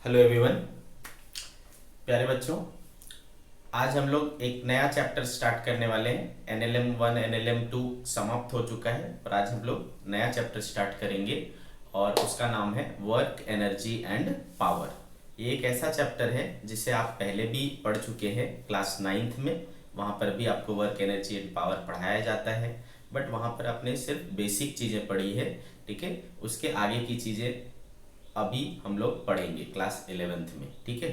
Hello everyone, प्यारे बच्चों। आज हम लोग एक नया चैप्टर स्टार्ट करने वाले हैं। एनएलएम 1 एनएलएम 2 समाप्त हो चुका है और आज हम लोग नया चैप्टर स्टार्ट करेंगे और उसका नाम है वर्क एनर्जी एंड पावर। ये एक ऐसा चैप्टर है जिसे आप पहले भी पढ़ चुके हैं क्लास 9th में। वहाँ पर भी आपको वर्क एनर्जी एंड पावर पढ़ाया जाता है, बट वहाँ पर आपने सिर्फ बेसिक चीज़ें पढ़ी है। ठीक है, उसके आगे की चीज़ें अभी हम लोग पढ़ेंगे क्लास 11th में। ठीक है,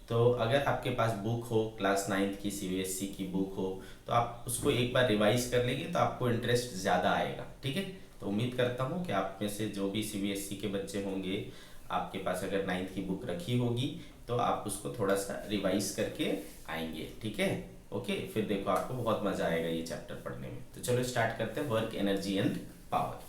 तो अगर आपके पास बुक हो, क्लास 9th की सीबीएसई की बुक हो, तो आप उसको एक बार रिवाइज कर लेंगे तो आपको इंटरेस्ट ज़्यादा आएगा। ठीक है, तो उम्मीद करता हूँ कि आप में से जो भी सीबीएसई के बच्चे होंगे, आपके पास अगर 9th की बुक रखी होगी तो आप उसको थोड़ा सा रिवाइज करके आएंगे। ठीक है, ओके, फिर देखो आपको बहुत मज़ा आएगा ये चैप्टर पढ़ने में। तो चलो स्टार्ट करते हैं, work energy and power.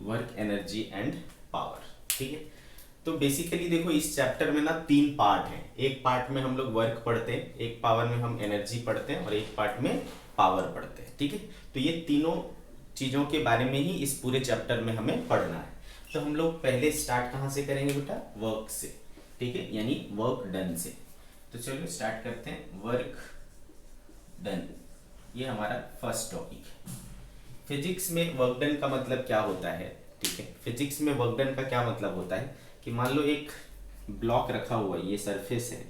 Work energy and power. ठीक है, तो बेसिकली देखो इस चैप्टर में ना 3 पार्ट हैं। एक पार्ट में हम लोग वर्क पढ़ते हैं, एक पावर में हम एनर्जी पढ़ते हैं और एक पार्ट में पावर पढ़ते हैं। ठीक है, तो ये तीनों चीज़ों के बारे में ही इस पूरे चैप्टर में हमें पढ़ना है। तो हम लोग पहले स्टार्ट कहाँ से करेंगे बेटा? वर्क से। ठीक है, यानी वर्क डन से। तो चलो स्टार्ट करते हैं, वर्क डन। ये हमारा फर्स्ट टॉपिक है। फिजिक्स में वर्क डन का मतलब क्या होता है? ठीक है, फिजिक्स में वर्क डन का क्या मतलब होता है कि मान लो एक ब्लॉक रखा हुआ है, ये सरफेस है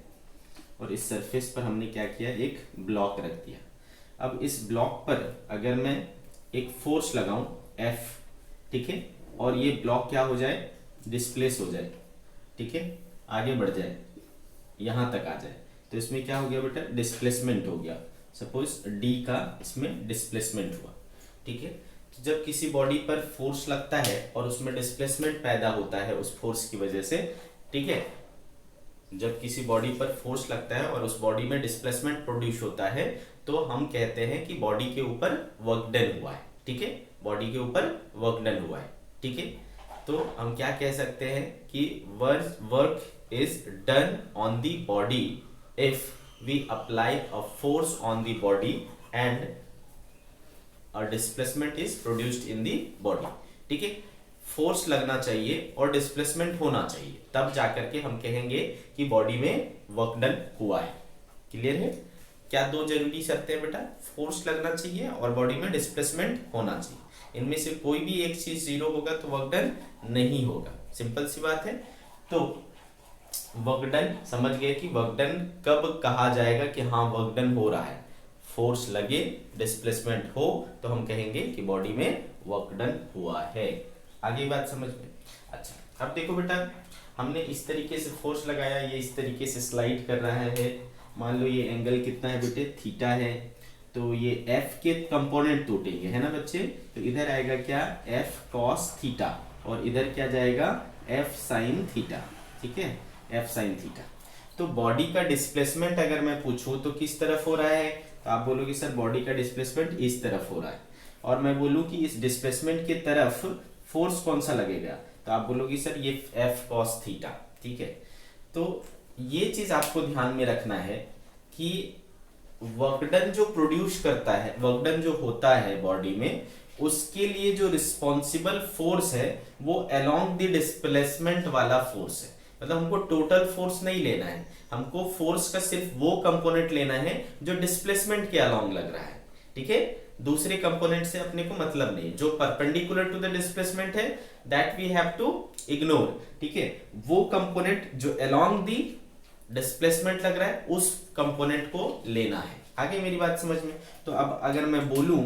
और इस सरफेस पर हमने क्या किया, एक ब्लॉक रख दिया। अब इस ब्लॉक पर अगर मैं एक फोर्स लगाऊं F, ठीक है, और ये ब्लॉक क्या हो जाए, डिस्प्लेस हो जाए। ठीक है, आगे बढ़ जाए, यहाँ तक आ जाए, तो इसमें क्या हो गया बेटा? डिस्प्लेसमेंट हो गया। सपोज D का इसमें डिस्प्लेसमेंट हुआ। ठीक है, तो जब किसी बॉडी पर फोर्स लगता है और उसमें डिस्प्लेसमेंट पैदा होता है उस फोर्स की वजह से, ठीक है, जब किसी बॉडी पर फोर्स लगता है और उस बॉडी में डिस्प्लेसमेंट प्रोड्यूस होता है तो हम कहते हैं कि बॉडी के ऊपर वर्क डन हुआ है। ठीक है, बॉडी के ऊपर वर्क डन हुआ है। ठीक है, तो हम क्या कह सकते हैं कि work is done on the body if we apply a force on the body and और displacement is produced in the body. ठीक है, फोर्स लगना चाहिए और डिस्प्लेसमेंट होना चाहिए, तब जाकर के हम कहेंगे कि बॉडी में वर्क डन हुआ है। क्लियर है? क्या दो जरूरी शर्तें हैं बेटा? फोर्स लगना चाहिए और बॉडी में डिस्प्लेसमेंट होना चाहिए। इनमें से कोई भी एक चीज जीरो होगा तो वर्क डन नहीं होगा। सिंपल सी बात है। तो वर्क डन समझ गए कि वर्क डन कब कहा जाएगा कि हाँ वर्क डन हो रहा है? फोर्स लगे, डिस्प्लेसमेंट हो, तो हम कहेंगे कि बॉडी में वर्क डन हुआ है। आगे बात समझ में? अच्छा, अब देखो बेटा, हमने इस तरीके से फोर्स लगाया, ये इस तरीके से स्लाइड कर रहा है। मान लो ये एंगल कितना है बेटे? थीटा है। तो ये F के कंपोनेंट टूटेंगे, है ना बच्चे? तो इधर आएगा क्या? F cos थीटा और इधर क्या जाएगा? F sin theta. ठीक है, F sin थीटा। तो बॉडी का डिस्प्लेसमेंट अगर मैं पूछूं तो किस तरफ हो रहा है, तो आप बोलोगे सर बॉडी का डिस्प्लेसमेंट इस तरफ हो रहा है। और मैं बोलूं कि इस डिस्प्लेसमेंट की तरफ फोर्स कौन सा लगेगा, तो आप बोलोगे सर ये F cos थीटा। ठीक है, तो ये चीज आपको ध्यान में रखना है कि वर्कडन जो प्रोड्यूस करता है, वर्कडन जो होता है बॉडी में, उसके लिए जो रिस्पॉन्सिबल फोर्स है वो अलोंग द डिस्प्लेसमेंट वाला फोर्स है। मतलब हमको टोटल फोर्स नहीं लेना है, हमको फोर्स का सिर्फ वो कंपोनेंट लेना है जो डिस्प्लेसमेंट के अलोंग लग रहा है। ठीक है, दूसरे कंपोनेंट से अपने को मतलब नहीं। जो परपेंडिकुलर टू द डिस्प्लेसमेंट है that we have to ignore. ठीक है, वो कंपोनेंट जो अलोंग दी डिस्प्लेसमेंट लग रहा है उस कंपोनेंट को लेना है। आगे मेरी बात समझ में? तो अब अगर मैं बोलूं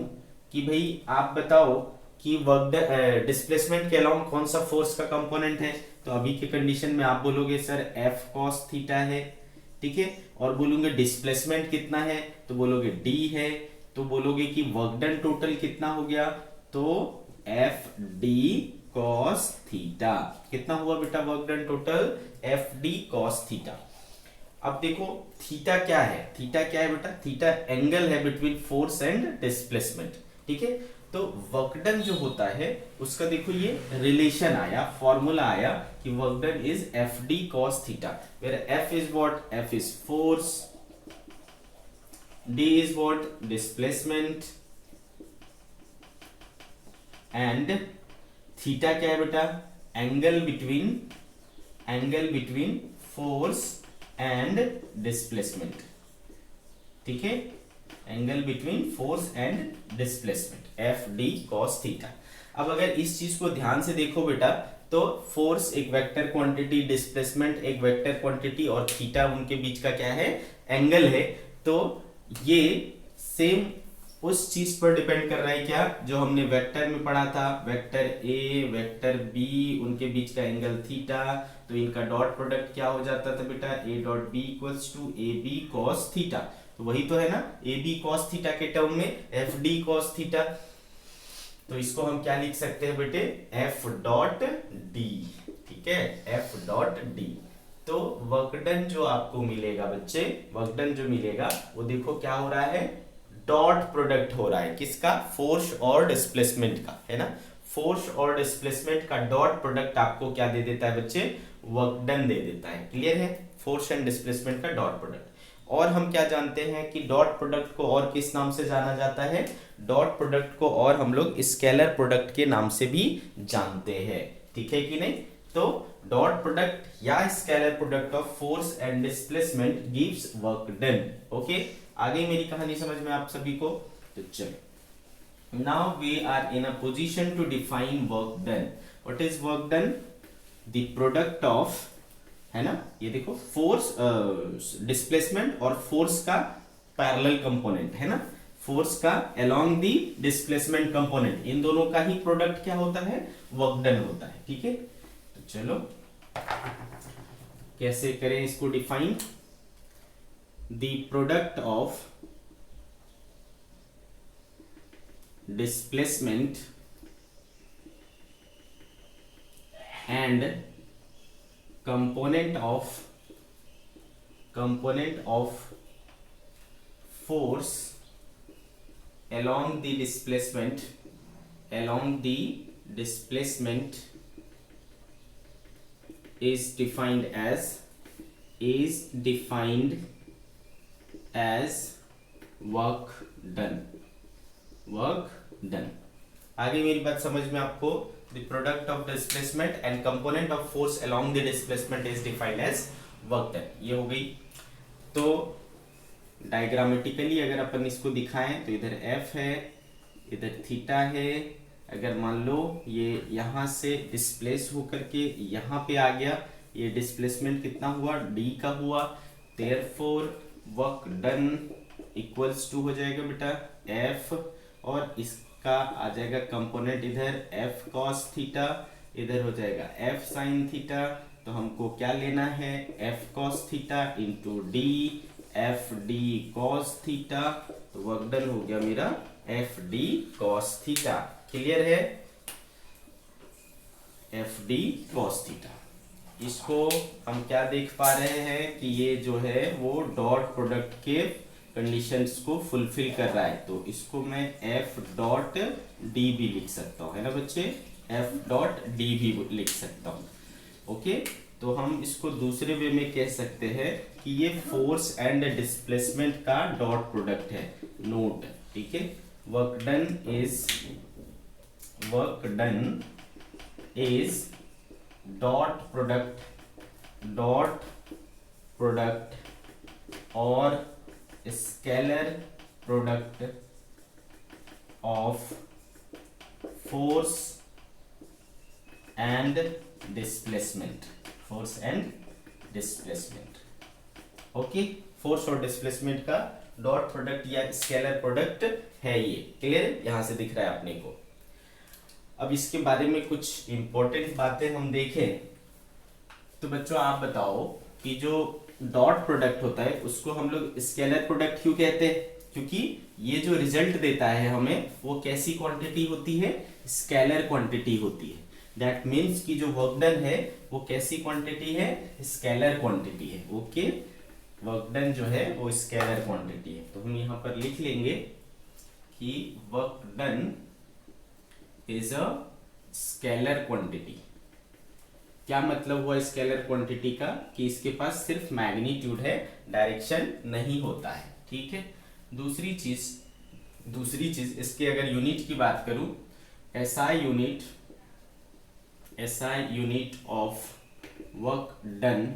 कि भाई आप बताओ कि वर्क डिस्प्लेसमेंट के अलोंग कौन सा फोर्स का कंपोनेंट है, तो अभी के कंडीशन में आप बोलोगे सर F cos थीटा है। ठीक है, और बोलोगे डिस्प्लेसमेंट कितना है, तो बोलोगे D है। तो बोलोगे कि वर्क डन टोटल कितना हो गया, तो FD cos थीटा। कितना हुआ बेटा work done total? FD cos theta. अब देखो थीटा क्या है? थीटा क्या है बेटा? थीटा एंगल है बिटवीन फोर्स एंड डिस्प्लेसमेंट। ठीक है। तो वर्क डन जो होता है उसका देखो ये रिलेशन आया, फॉर्मूला आया कि work done is F D cos theta, where F is what, F is force, D is what displacement, and theta क्या है बेटा, angle between force and displacement, ठीक है, angle between force and displacement, F D cos theta. अब अगर इस चीज को ध्यान से देखो बेटा, तो फोर्स एक वेक्टर क्वांटिटी, डिस्प्लेसमेंट एक वेक्टर क्वांटिटी, और थीटा उनके बीच का क्या है, एंगल है। तो ये सेम उस चीज पर डिपेंड कर रहा है क्या, जो हमने वेक्टर में पढ़ा था, वेक्टर ए वेक्टर बी उनके बीच का एंगल थीटा, तो इनका डॉट प्रोडक्ट क्या हो जाता था बेटा, A dot B equals to A B cos theta. तो वही तो है ना, ए बी कॉस थीटा के टर्म में एफ डी कॉस थीटा। तो इसको हम क्या लिख सकते हैं बेटे, एफ डॉट डी, ठीक है, एफ डॉट डी। तो वर्क डन जो आपको मिलेगा बच्चे, वर्क डन जो मिलेगा वो देखो क्या हो रहा है, डॉट प्रोडक्ट हो रहा है, किसका, फोर्स और डिस्प्लेसमेंट का, है ना। फोर्स और डिस्प्लेसमेंट का डॉट प्रोडक्ट आपको क्या दे देता है बच्चे, वर्क डन दे देता है। क्लियर है, फोर्स एंड डिस्प्लेसमेंट का डॉट प्रोडक्ट। और हम क्या जानते हैं कि डॉट प्रोडक्ट को और किस नाम से जाना जाता है, डॉट प्रोडक्ट को और हम लोग स्केलर प्रोडक्ट के नाम से भी जानते हैं, ठीक है कि नहीं। तो डॉट प्रोडक्ट या scalar product of force and displacement gives work done. Okay, आ गई मेरी कहानी समझ में आप सभी को। तो चलो, now we are in a position to define work done. What is work done, the product of, है ना, ये देखो फोर्स डिस्प्लेसमेंट और फोर्स का पैरेलल कंपोनेंट, है ना, फोर्स का अलोंग द डिस्प्लेसमेंट कंपोनेंट, इन दोनों का ही प्रोडक्ट क्या होता है, वर्क डन होता है, ठीक है। तो चलो कैसे करें इसको define, the product of displacement and component of force along the displacement is defined as work done। आगे मेरी बात समझ में आपको, the product of displacement and component of force along the displacement is defined as work done। ये हो गई। तो डायग्रामेटिकली अगर अपन इसको दिखाएं तो इधर F है, इधर थीटा है। अगर मान लो ये यहाँ से डिस्प्लेस होकर के यहाँ पे आ गया, ये डिस्प्लेसमेंट कितना हुआ, d का हुआ, therefore work done equals to हो जाएगा बेटा F, और इसका आ जाएगा कंपोनेंट इधर F cos थीटा, इधर हो जाएगा F sin थीटा। तो हमको क्या लेना है, F cos theta into D, F D cos theta. तो वर्क डन हो गया मेरा F D cos theta. Clear है, एफ डी cos थीटा। इसको हम क्या देख पा रहे हैं कि ये जो है वो डॉट प्रोडक्ट के कंडीशंस को फुलफिल कर रहा है। तो इसको मैं एफ डॉट डी भी लिख सकता हूँ, है ना बच्चे, एफ डॉट डी भी लिख सकता हूँ। ओके, तो हम इसको दूसरे वे में कह सकते हैं कि ये फोर्स एंड डिस्प्लेसमेंट का डॉट प्रोडक्ट है, नोट, ठीक है। Work done is dot product और scalar product of force and displacement, okay. Force और डिस्प्लेसमेंट का डॉट प्रोडक्ट या स्केलर प्रोडक्ट है ये। क्लियर, यहां से दिख रहा है अपने को। अब इसके बारे में कुछ इंपॉर्टेंट बातें हम देखें तो बच्चों आप बताओ कि जो डॉट प्रोडक्ट होता है उसको हम लोग स्केलर प्रोडक्ट क्यों कहते हैं, क्योंकि ये जो रिजल्ट देता है हमें वो कैसी क्वांटिटी होती है, स्केलर क्वांटिटी होती है। दैट मीन्स कि जो वर्क डन है वो कैसी क्वांटिटी है, स्केलर क्वांटिटी है। ओके, वर्क डन जो है वो स्केलर क्वांटिटी है। तो हम यहाँ पर लिख लेंगे कि work done is a scalar quantity. क्या मतलब हुआ स्केलर क्वांटिटी का? कि इसके पास सिर्फ मैग्नीट्यूड है, डायरेक्शन नहीं होता है। ठीक है। दूसरी चीज इसके अगर यूनिट की बात करूं, SI unit of work done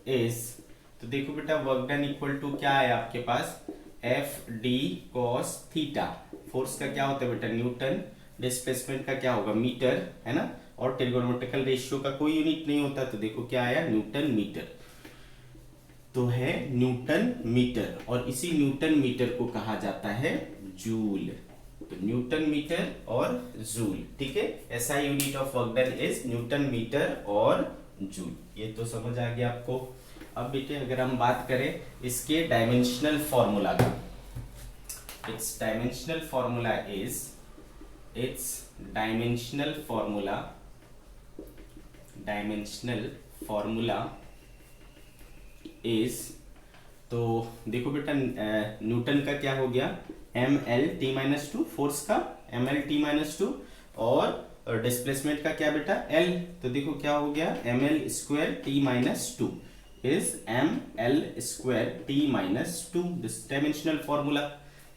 is, तो देखो बेटा वर्क डन इक्वल टू क्या है आपके पास, F D cos theta. Force का क्या होता है बेटा, न्यूटन। डिस्प्लेसमेंट का क्या होगा, मीटर, है ना। और ट्रिगोनोमेट्रिकल रेशियो का कोई यूनिट नहीं होता, तो देखो क्या आया, न्यूटन मीटर। तो है न्यूटन मीटर, और इसी न्यूटन मीटर को कहा जाता है जूल। तो न्यूटन मीटर और जूल। ठीक है। SI unit of work done is newton metre और जूल। ये तो समझ आ गया आपको। अब बेटे अगर हम बात करें इसके डायमेंशनल फॉर्मूला का, इट्स डायमेंशनल फॉर्मूला इज, तो देखो बेटा न्यूटन का क्या हो गया, M L T minus two, force का M L T minus two, और डिस्प्लेसमेंट का क्या बेटा, एल। तो देखो क्या हो गया, M L square T minus two is M L square T minus two, this dimensional formula.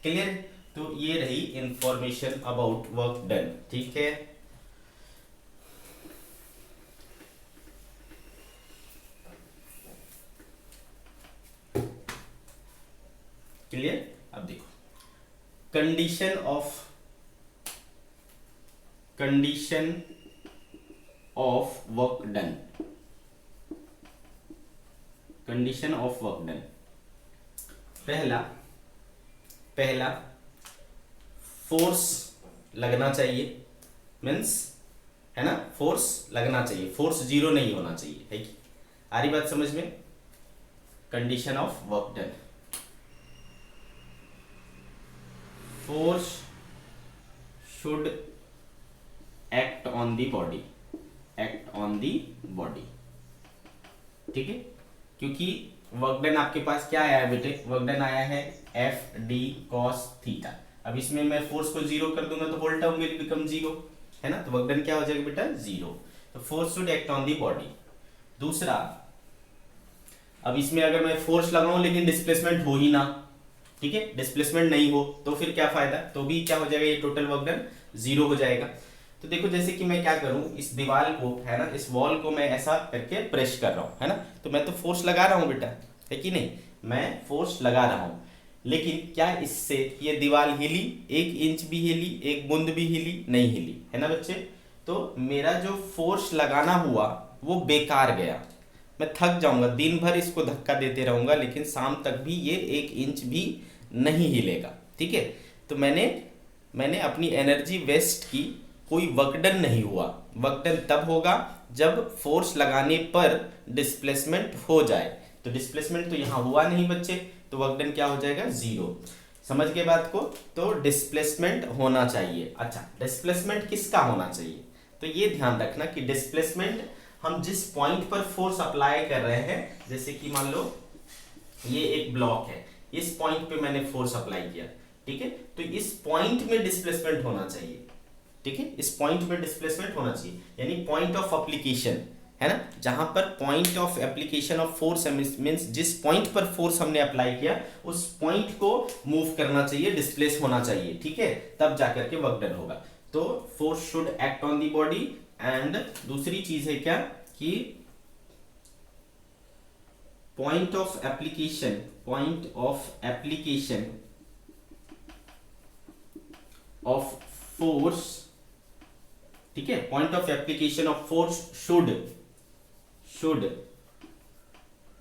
Clear? तो ये रही इंफॉर्मेशन अबाउट वर्क डन। ठीक है। क्लियर? अब देखो condition of work done, condition of work done. पहला फोर्स लगना चाहिए, मीन्स, है ना, फोर्स लगना चाहिए, फोर्स जीरो नहीं होना चाहिए, है कि? आ रही बात समझ में? Condition of work done, force should act on the body, ठीक है। क्योंकि वर्क डन आपके पास क्या आया है बेटे, वर्क डन आया है एफ डी कॉस थीटा। अब इसमें मैं फोर्स को जीरो कर दूंगा तो whole term will become zero, है ना। तो वर्क डन क्या हो जाएगा बेटा, जीरो। तो force should act on the body. दूसरा, अब इसमें अगर मैं फोर्स लगाऊं लेकिन डिस्प्लेसमेंट हो ही ना, ठीक है, डिस्प्लेसमेंट नहीं हो, तो फिर क्या फायदा, तो भी क्या हो जाएगा, ये टोटल वर्क डन जीरो हो जाएगा। तो देखो जैसे कि मैं क्या करूं, इस दीवार को, है ना, इस वॉल को मैं ऐसा करके प्रेस कर रहा हूं, है ना। तो मैं तो फोर्स लगा रहा हूं बेटा, है कि नहीं, मैं फोर्स लगा रहा हूं। लेकिन क्या इससे ये दीवार हिली, 1 इंच भी हिली, 1 बूंद भी हिली नहीं हिली, है ना बच्चे। तो मेरा जो फोर्स लगाना हुआ वो बेकार गया। मैं थक जाऊंगा, दिन भर इसको धक्का देते रहूंगा, लेकिन शाम तक भी ये 1 इंच भी नहीं हिलेगा, ठीक है। तो मैंने अपनी एनर्जी वेस्ट की, कोई वर्क डन नहीं हुआ। वर्क डन तब होगा जब फोर्स लगाने पर डिस्प्लेसमेंट हो जाए। तो डिस्प्लेसमेंट तो यहाँ हुआ नहीं बच्चे, तो वर्क डन क्या हो जाएगा, जीरो। समझ गए बात को? तो डिस्प्लेसमेंट होना चाहिए। अच्छा, डिस्प्लेसमेंट किसका होना चाहिए, तो ये ध्यान रखना कि डिस्प्लेसमेंट हम जिस पॉइंट पर फोर्स अप्लाई कर रहे हैं, जैसे कि मान लो ये एक ब्लॉक है, इस पॉइंट पे मैंने फोर्स अप्लाई किया, ठीक है, तो इस पॉइंट में डिस्प्लेसमेंट होना चाहिए, ठीक है, इस पॉइंट में डिस्प्लेसमेंट होना चाहिए, यानी पॉइंट ऑफ एप्लीकेशन, है ना, जहां पर point of application of force means जिस पॉइंट पर फोर्स हमने अप्लाई किया उस पॉइंट को मूव करना चाहिए, डिस्प्लेस होना चाहिए, ठीक है, तब जाकर के वर्क डन होगा। तो force should act on the body. And दूसरी चीज है क्या, कि point of application of force, ठीक है, point of application of force should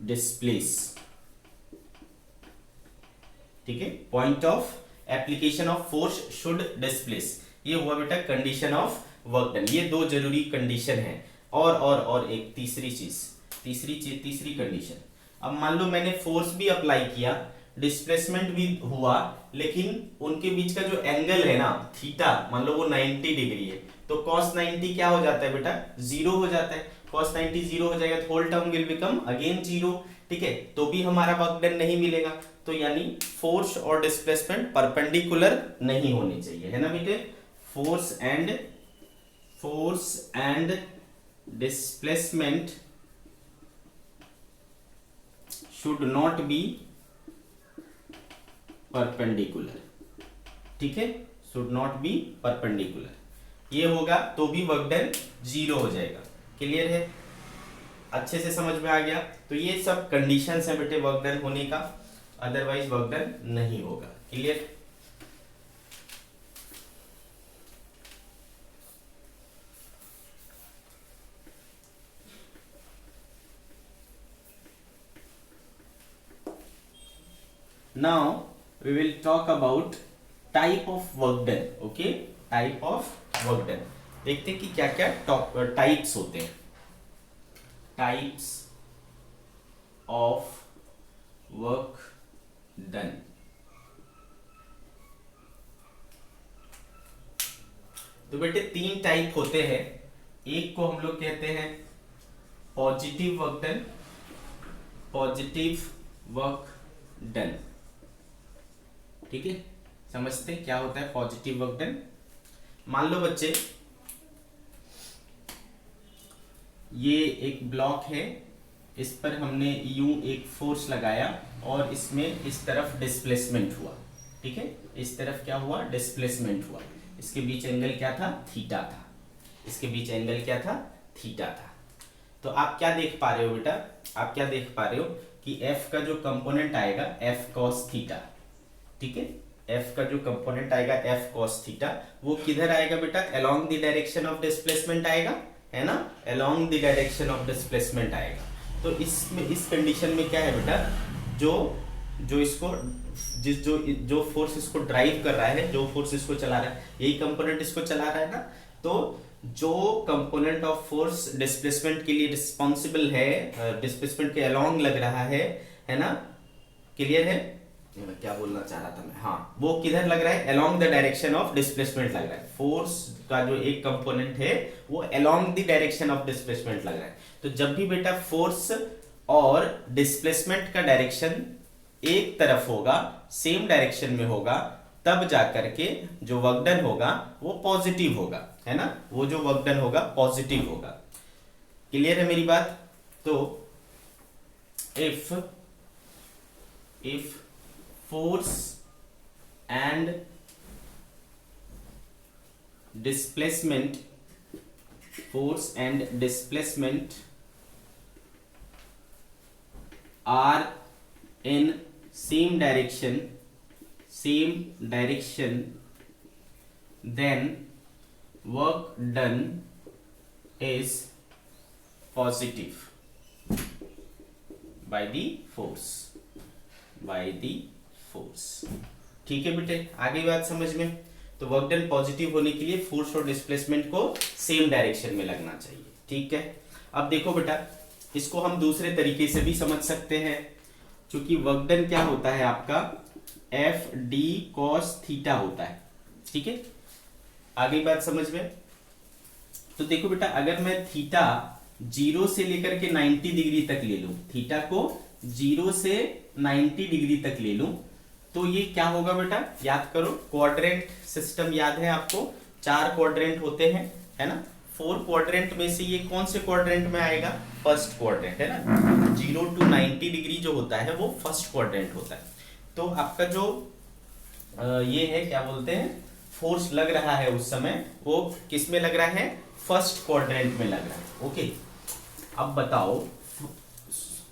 displace, ठीक है, point of application of force should displace. ये हुआ बेटा कंडीशन ऑफ वर्क डन। ये दो जरूरी कंडीशन है। और एक तीसरी कंडीशन, अब मान लो मैंने फोर्स भी अप्लाई किया, डिस्प्लेसमेंट भी हुआ, लेकिन उनके बीच का जो एंगल है ना थीटा, मान लो वो 90 डिग्री है, तो cos 90 क्या हो जाता है बेटा, जीरो हो जाता है। cos 90 जीरो हो जाएगा तो whole term will become again zero, ठीक है, तो भी हमारा वर्क डन नहीं मिलेगा। तो यानी फोर्स और डिस्प्लेसमेंट परपेंडिकुलर नहीं होनी चाहिए, है ना बेटे। Force and displacement should not be perpendicular, ठीक है, शुड नॉट बी परपेंडिकुलर। ये होगा तो भी वर्क डन 0 हो जाएगा। क्लियर है, अच्छे से समझ में आ गया। तो ये सब कंडीशंस है बेटे वर्क डन होने का, अदरवाइज वर्क डन नहीं होगा। Clear. Now we will talk about type of work done. Okay, type of work done। देखते हैं कि क्या क्या टाइप्स होते हैं। Types of work done. तो बेटे 3 टाइप होते हैं। एक को हम लोग कहते हैं positive work done, positive work done, ठीक है। समझते हैं क्या होता है पॉजिटिव वर्क डन। मान लो बच्चे ये एक ब्लॉक है, इस पर हमने यूं एक फोर्स लगाया और इसमें इस तरफ डिस्प्लेसमेंट हुआ, ठीक है। इस तरफ क्या हुआ, डिस्प्लेसमेंट हुआ। इसके बीच एंगल क्या था, थीटा था। इसके बीच एंगल क्या था, थीटा था। तो आप क्या देख पा रहे हो बेटा, आप क्या देख पा रहे हो कि F का जो कंपोनेंट आएगा F cos थीटा, ठीक है। F का जो कंपोनेंट आएगा F cos थीटा, वो किधर आएगा बेटा, along the direction of displacement आएगा, है ना, along the direction of displacement आएगा। तो इसमें इस कंडीशन में क्या है बेटा, जो इसको जो फोर्स इसको ड्राइव कर रहा है, जो फोर्स इसको चला रहा है, यही कंपोनेंट इसको चला रहा है ना। तो जो कंपोनेंट ऑफ फोर्स डिस्प्लेसमेंट के लिए रिस्पॉन्सिबल है, डिस्प्लेसमेंट के अलोंग लग रहा है ना। क्लियर है, क्या बोलना चाह रहा था मैं, हाँ, वो किधर लग रहा है, along the direction of displacement लग रहा है। फोर्स का जो एक कंपोनेंट है वो along the direction of displacement लग रहा है। तो जब भी बेटा फोर्स और डिस्प्लेसमेंट का डायरेक्शन एक तरफ होगा, सेम डायरेक्शन में होगा, तब जाकर के जो वर्क डन होगा वो पॉजिटिव होगा, है ना। वो जो वर्क डन होगा पॉजिटिव होगा। क्लियर है मेरी बात। तो if force and displacement are in same direction, then work done is positive by the force, ठीक है बेटे, आगे बात समझ में। तो वर्क डन पॉजिटिव होने के लिए फोर्स और डिस्प्लेसमेंट को सेम डायरेक्शन में लगना चाहिए, ठीक है। अब देखो बेटा, इसको हम दूसरे तरीके से भी समझ सकते हैं, क्योंकि वर्क डन क्या होता है आपका, एफ डी कॉस थीटा होता है, ठीक है। आगे बात समझ में। तो देखो बेटा, अगर मैं थीटा 0 से लेकर के 90 डिग्री तक ले लूं, थीटा को 0 से 90 डिग्री तक ले लूं, तो ये क्या होगा बेटा, याद करो, क्वाड्रेंट सिस्टम याद है आपको, 4 क्वाड्रेंट होते हैं, है ना। 4 क्वाड्रेंट में से ये कौन से क्वाड्रेंट में आएगा, फर्स्ट क्वाड्रेंट, है ना। 0 to 90 डिग्री जो होता है वो फर्स्ट क्वाड्रेंट होता है। तो आपका जो ये है, क्या बोलते हैं, फोर्स लग रहा है उस समय, वो किस में लग रहा है, फर्स्ट क्वाड्रेंट में लग रहा है। ओके, अब बताओ,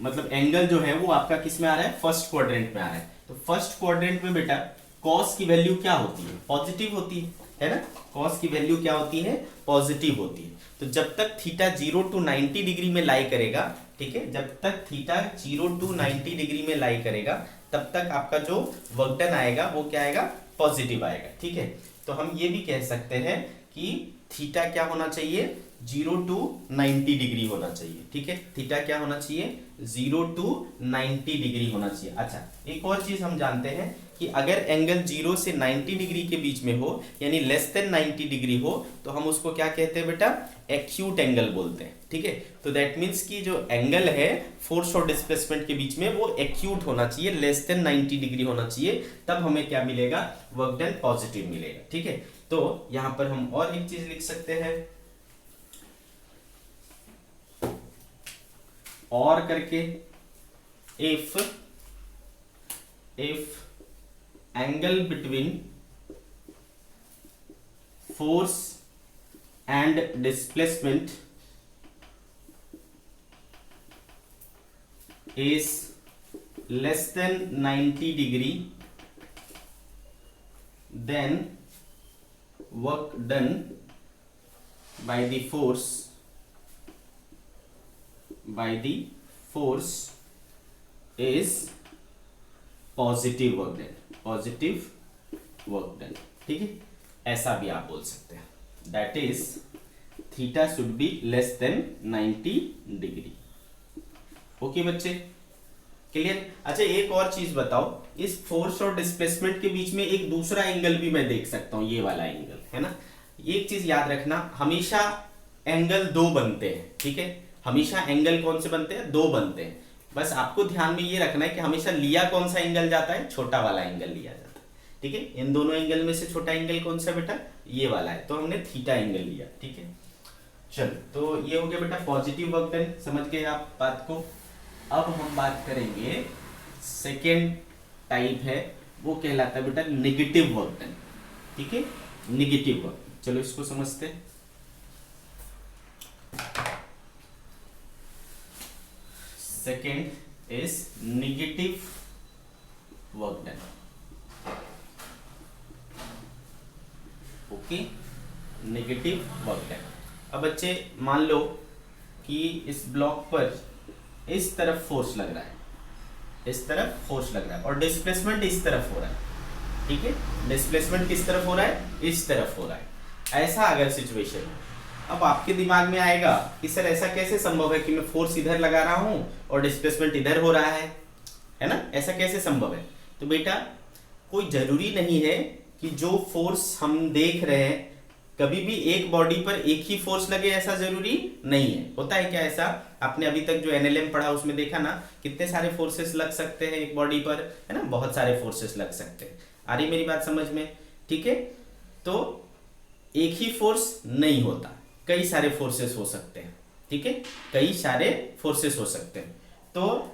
मतलब एंगल जो है वो आपका किस में आ रहा है, फर्स्ट क्वाड्रेंट में आ रहा है। तो फर्स्ट क्वाड्रेंट में बेटा कॉस की वैल्यू क्या होती है, पॉजिटिव होती है ना। कॉस की वैल्यू क्या होती है, पॉजिटिव होती है। तो जब तक थीटा 0 to 90 डिग्री में लाई करेगा, ठीक है, जब तक थीटा 0 to 90 डिग्री में लाई करेगा, तब तक आपका जो वर्क डन आएगा वो क्या आएगा, पॉजिटिव आएगा, ठीक है। तो हम ये भी कह सकते हैं कि थीटा क्या होना चाहिए, 0 to 90 डिग्री होना चाहिए। ठीक है, थीटा क्या होना चाहिए, 0 to 90 डिग्री होना चाहिए। अच्छा, एक और चीज हम जानते हैं कि अगर एंगल 0 से 90 डिग्री के बीच में हो, यानी लेस देन 90 डिग्री हो, तो हम उसको क्या कहते हैं बेटा, एक्यूट एंगल बोलते हैं। ठीक है, तो दैट मीन्स कि जो एंगल है फोर्स और डिस्प्लेसमेंट के बीच में वो एक्यूट होना चाहिए, लेस देन 90 डिग्री होना चाहिए, तब हमें क्या मिलेगा, वर्क डन पॉजिटिव मिलेगा। ठीक है, तो यहां पर हम और एक चीज लिख सकते हैं, और करके, if angle between force and displacement is less than 90 degree, then work done by the force is positive work done, positive work done। ठीक है, ऐसा भी आप बोल सकते हैं, that is theta should be less than 90 degree। Okay बच्चे, clear. अच्छा, एक और चीज बताओ, इस फोर्स और डिस्प्लेसमेंट के बीच में एक दूसरा एंगल भी मैं देख सकता हूं, ये वाला एंगल है ना। एक चीज याद रखना, हमेशा एंगल दो बनते हैं। ठीक है, हमेशा एंगल कौन से बनते हैं, दो बनते हैं। बस आपको ध्यान में ये रखना है कि हमेशा लिया कौन सा एंगल जाता है, छोटा वाला एंगल लिया जाता है। ठीक है, इन दोनों एंगल में से छोटा एंगल कौन सा बेटा, ये वाला है, तो हमने थीटा एंगल लिया। ठीक है, चलो, तो ये हो गया बेटा पॉजिटिव वर्क डन, समझ गए आप बात को। अब हम बात करेंगे सेकेंड टाइप है, वो कहलाता है बेटा नेगेटिव वर्क डन। ठीक है, नेगेटिव वर्क, चलो इसको समझते हैं। Second is negative work done. Okay, negative work done. अब बच्चे मान लो कि इस ब्लॉक पर इस तरफ फोर्स लग रहा है, इस तरफ फोर्स लग रहा है, और डिस्प्लेसमेंट इस तरफ हो रहा है। ठीक है, डिस्प्लेसमेंट किस तरफ हो रहा है, इस तरफ हो रहा है। ऐसा अगर सिचुएशन हो, अब आपके दिमाग में आएगा कि सर ऐसा कैसे संभव है कि मैं फोर्स इधर लगा रहा हूं और डिस्प्लेसमेंट इधर हो रहा है ना, ऐसा कैसे संभव है। तो बेटा कोई जरूरी नहीं है कि जो फोर्स हम देख रहे हैं कभी भी एक बॉडी पर एक ही फोर्स लगे, ऐसा जरूरी नहीं है। होता है क्या ऐसा, आपने अभी तक जो एनएलएम पढ़ा उसमें देखा ना, कितने सारे फोर्सेस लग सकते हैं एक बॉडी पर, है ना, बहुत सारे फोर्सेस लग सकते हैं। आ रही मेरी बात समझ में। ठीक है, तो एक ही फोर्स नहीं होता, कई सारे फोर्सेस हो सकते हैं। ठीक है, कई सारे फोर्सेस हो सकते हैं। तो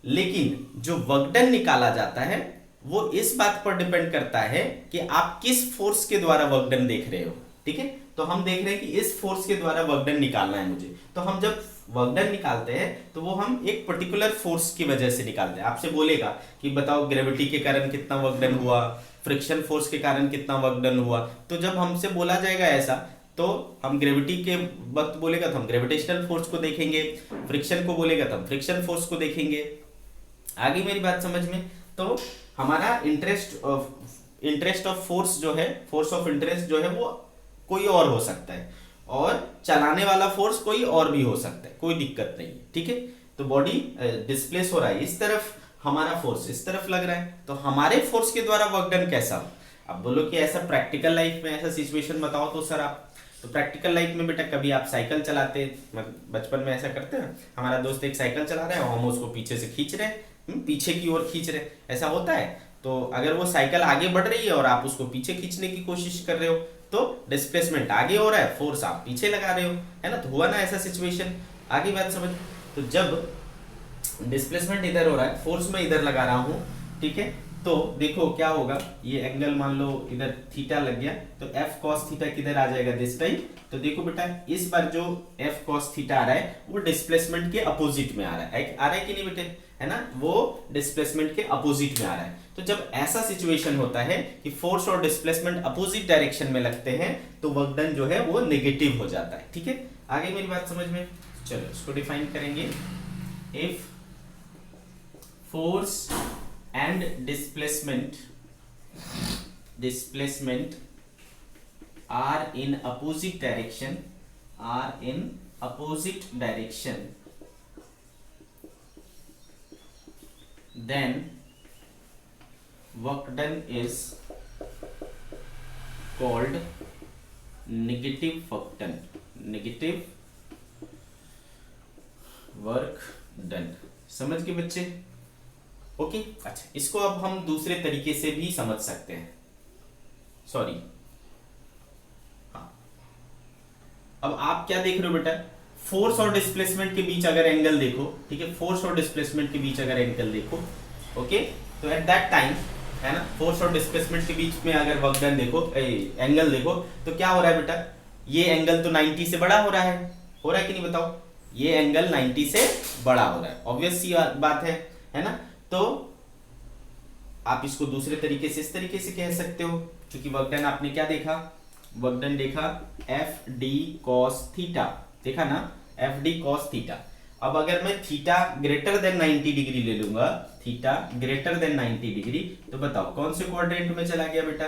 लेकिन जो वर्क डन निकाला जाता है वो इस बात पर डिपेंड करता है कि आप किस फोर्स के द्वारा वर्क डन देख रहे हो। ठीक है, तो हम देख रहे हैं कि इस फोर्स के द्वारा वर्क डन निकालना है मुझे, तो हम जब वर्क डन निकालते हैं तो वो हम एक पर्टिकुलर फोर्स की वजह से निकालते हैं। आपसे बोलेगा कि बताओ ग्रेविटी के कारण कितना वर्क डन हुआ, फ्रिक्शन फोर्स के कारण कितना वर्क डन हुआ, तो जब हमसे बोला जाएगा ऐसा, तो हम ग्रेविटी के वक्त बोलेगा तो हम ग्रेविटेशनल फोर्स को देखेंगे, फ्रिक्शन को बोलेगा तो हम फ्रिक्शन फोर्स को देखेंगे। आगे मेरी बात समझ में। तो हमारा इंटरेस्ट ऑफ फोर्स जो है, फोर्स ऑफ इंटरेस्ट जो है वो कोई और हो सकता है, और चलाने वाला फोर्स कोई और भी हो सकता है, कोई दिक्कत नहीं है। ठीक है, तो बॉडी डिस्प्लेस हो रहा है इस तरफ, हमारा फोर्स इस तरफ लग रहा है, तो हमारे फोर्स के द्वारा वर्क डन कैसा हो। अब बोलो कि ऐसा प्रैक्टिकल लाइफ में ऐसा सिचुएशन बताओ तो सर आप, तो प्रैक्टिकल लाइफ में बेटा कभी आप साइकिल चलाते, बचपन में ऐसा करते हैं, हमारा दोस्त एक साइकिल चला रहा है और हम उसको पीछे से खींच रहे हैं, पीछे की ओर खींच रहे, ऐसा होता है। तो अगर वो साइकिल आगे बढ़ रही है और आप उसको पीछे खींचने की कोशिश कर रहे हो, तो डिस्प्लेसमेंट आगे हो रहा है, फोर्स आप पीछे लगा रहे हो, है ना, तो हुआ ना ऐसा सिचुएशन। आगे बात समझ। तो जब डिस्प्लेसमेंट इधर हो रहा है, फोर्स में इधर लगा रहा हूं, ठीक है, तो देखो क्या होगा, ये एंगल मान लो इधर थीटा लग गया, तो एफ कॉस थीटा किधर आ जाएगा दिस टाइम। तो देखो बेटा इस बार जो एफ कॉस थीटा आ रहा है वो डिस्प्लेसमेंट के अपोजिट में आ रहा है कि नहीं बेटे, है ना, वो डिस्प्लेसमेंट के अपोजिट में आ रहा है। तो जब ऐसा सिचुएशन होता है कि फोर्स और डिस्प्लेसमेंट अपोजिट डायरेक्शन में लगते हैं, तो वर्क डन जो है वो नेगेटिव हो जाता है। ठीक है, आगे मेरी बात समझ में। चलो इसको डिफाइन करेंगे। If force and displacement are in opposite direction, are in opposite direction, then work done is called negative work done, negative work done. समझ गए बच्चे? ओके। अच्छा, इसको अब हम दूसरे तरीके से भी समझ सकते हैं। सॉरी, हाँ, अब आप क्या देख रहे हो बेटा, फोर्स और डिस्प्लेसमेंट के बीच अगर एंगल देखो, ठीक है, फोर्स और डिस्प्लेसमेंट के बीच अगर एंगल देखो, ओके, तो एट दैट टाइम, है ना, फोर्स और डिस्प्लेसमेंट के बीच में अगर वर्क डन देखो, एंगल देखो, तो क्या हो रहा है बेटा, ये एंगल तो 90 से बड़ा हो रहा है कि नहीं बताओ? ये एंगल 90 से बड़ा हो रहा है, ऑब्वियस सी बात है ना? तो आप इसको दूसरे तरीके से इस तरीके से कह सकते हो, क्योंकि वर्क डन आपने क्या देखा, वर्क डन देखा एफ डी कॉस थीटा, देखा ना, एफ डी कॉस थीटा। अब अगर मैं थीटा ग्रेटर देन 90 डिग्री ले लूंगा, थीटा ग्रेटर देन 90 डिग्री, तो बताओ कौन से क्वाड्रेंट में चला गया बेटा,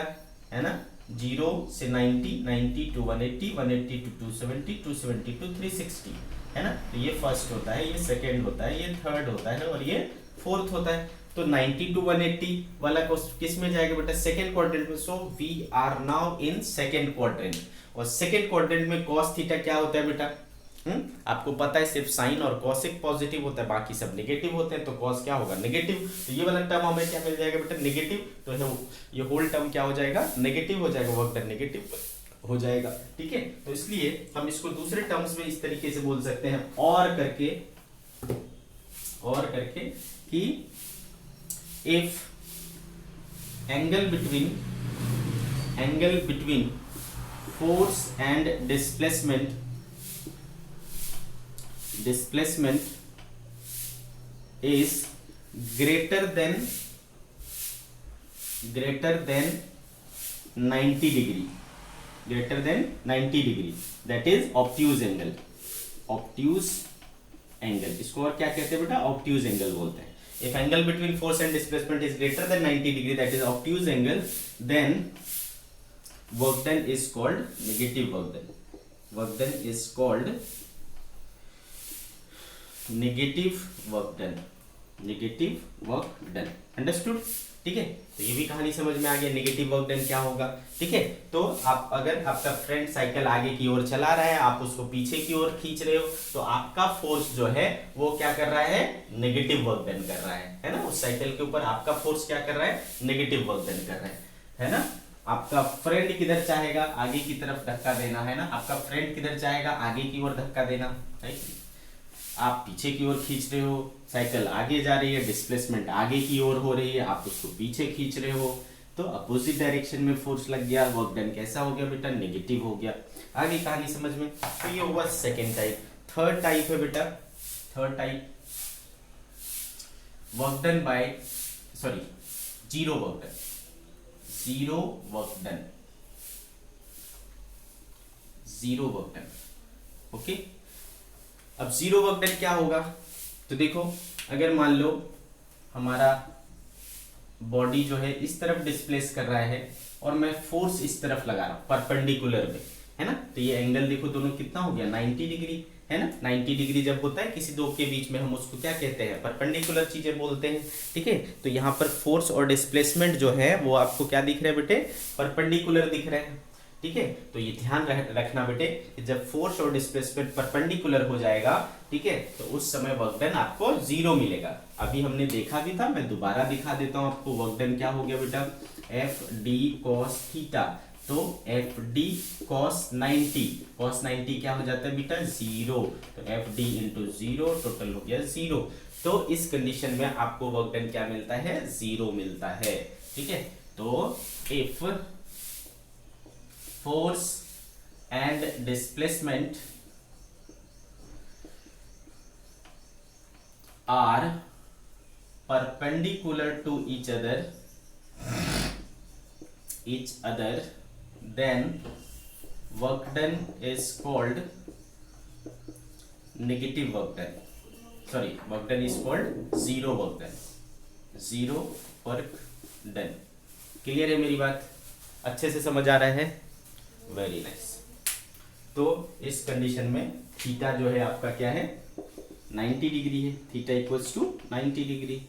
है ना, 0 से 90, 90 टू 180, 180 टू 270, 270 टू 360, है ना? तो ये फर्स्ट होता है, ये सेकंड होता है, ये थर्ड होता है और ये फोर्थ होता है। तो 90 टू 180 वाला किस में जाएगा बेटा, सेकंड क्वाड्रेंट में। So we are now in second quadrant, और सेकंड क्वाड्रेंट में cos थीटा क्या होता है बेटा? आपको पता है सिर्फ साइन और कॉसिक पॉजिटिव होता है, बाकी सब नेगेटिव होते हैं, तो कॉस क्या होगा, नेगेटिव। तो ये वाला टर्म हमें क्या मिल जाएगा बेटा, नेगेटिव। तो ये होल टर्म क्या हो जाएगा, नेगेटिव हो जाएगा, वर्क डन नेगेटिव हो जाएगा, ठीक है। तो इसलिए हम इसको दूसरे टर्म्स में इस तरीके से बोल सकते हैं, और करके कि if angle between force and displacement is greater than 90 degree, that is obtuse angle, इसको और क्या कहते हैं बेटा, obtuse angle बोलते हैं। if angle between force and displacement is greater than 90 degree, that is obtuse angle, then work done is called negative work done, work done is called negative work done, understood, ठीक है। तो ये भी कहानी समझ में आ गया, नेगेटिव वर्क डन क्या होगा, ठीक है। तो आप अगर आपका फ्रेंड साइकिल आगे की ओर चला रहा है, आप उसको पीछे की ओर खींच रहे हो, तो आपका फोर्स जो है वो क्या कर रहा है, नेगेटिव वर्क डन कर रहा है ना। उस साइकिल के ऊपर आपका फोर्स क्या कर रहा है, नेगेटिव वर्क डन कर रहा है ना। आपका फ्रेंड किधर चाहेगा, आगे की तरफ धक्का देना, है ना, आपका फ्रेंड किधर चाहेगा, आगे की ओर धक्का देना, है। आप पीछे की ओर खींच रहे हो, साइकिल आगे जा रही है, डिस्प्लेसमेंट आगे की ओर हो रही है, आप उसको पीछे खींच रहे हो, तो अपोजिट डायरेक्शन में फोर्स लग गया, वर्क डन कैसा हो गया बेटा, नेगेटिव हो गया। आगे कहानी समझ में। तो ये हुआ सेकेंड टाइप। थर्ड टाइप है बेटा, third type work done bye, sorry, zero work done, okay. अब जीरो वर्क डन क्या होगा, तो देखो, अगर मान लो हमारा बॉडी जो है इस तरफ डिस्प्लेस कर रहा है और मैं फोर्स इस तरफ लगा रहा हूं परपेंडिकुलर में, है ना, तो ये एंगल देखो दोनों कितना हो गया, 90 डिग्री, है ना। 90 डिग्री जब होता है किसी दो के बीच में, हम उसको क्या कहते हैं, परपेंडिकुलर चीजें बोलते हैं, ठीक है। तो यहाँ पर फोर्स और डिस्प्लेसमेंट जो है वो आपको क्या दिख रहे हैं बेटे, परपेंडिकुलर दिख रहे हैं, ठीक है। तो ये ध्यान रखना बेटे कि जब फोर्स और डिस्प्लेसमेंट परपेंडिकुलर हो जाएगा, ठीक है, तो उस समय वर्क डन आपको जीरो मिलेगा। अभी हमने देखा भी था, मैं दोबारा दिखा देता हूं आपको। वर्क डन क्या हो गया बेटा, एफ डी कॉस थीटा, तो एफ डी कॉस 90 क्या हो जाता है बेटा, जीरो। तो F D into zero, total हो गया जीरो। तो इस कंडीशन में आपको वर्क डन क्या मिलता है, जीरो मिलता है, ठीक है। तो if force and displacement are perpendicular to each other, then work done is called negative work done, sorry, work done is called zero work done, zero work done। Clear है मेरी बात, अच्छे से समझ आ रहा है? Very nice. तो इस कंडीशन में थीटा जो है आपका क्या है 90 डिग्री है, थीटा इक्वल्स टू 90 डिग्री।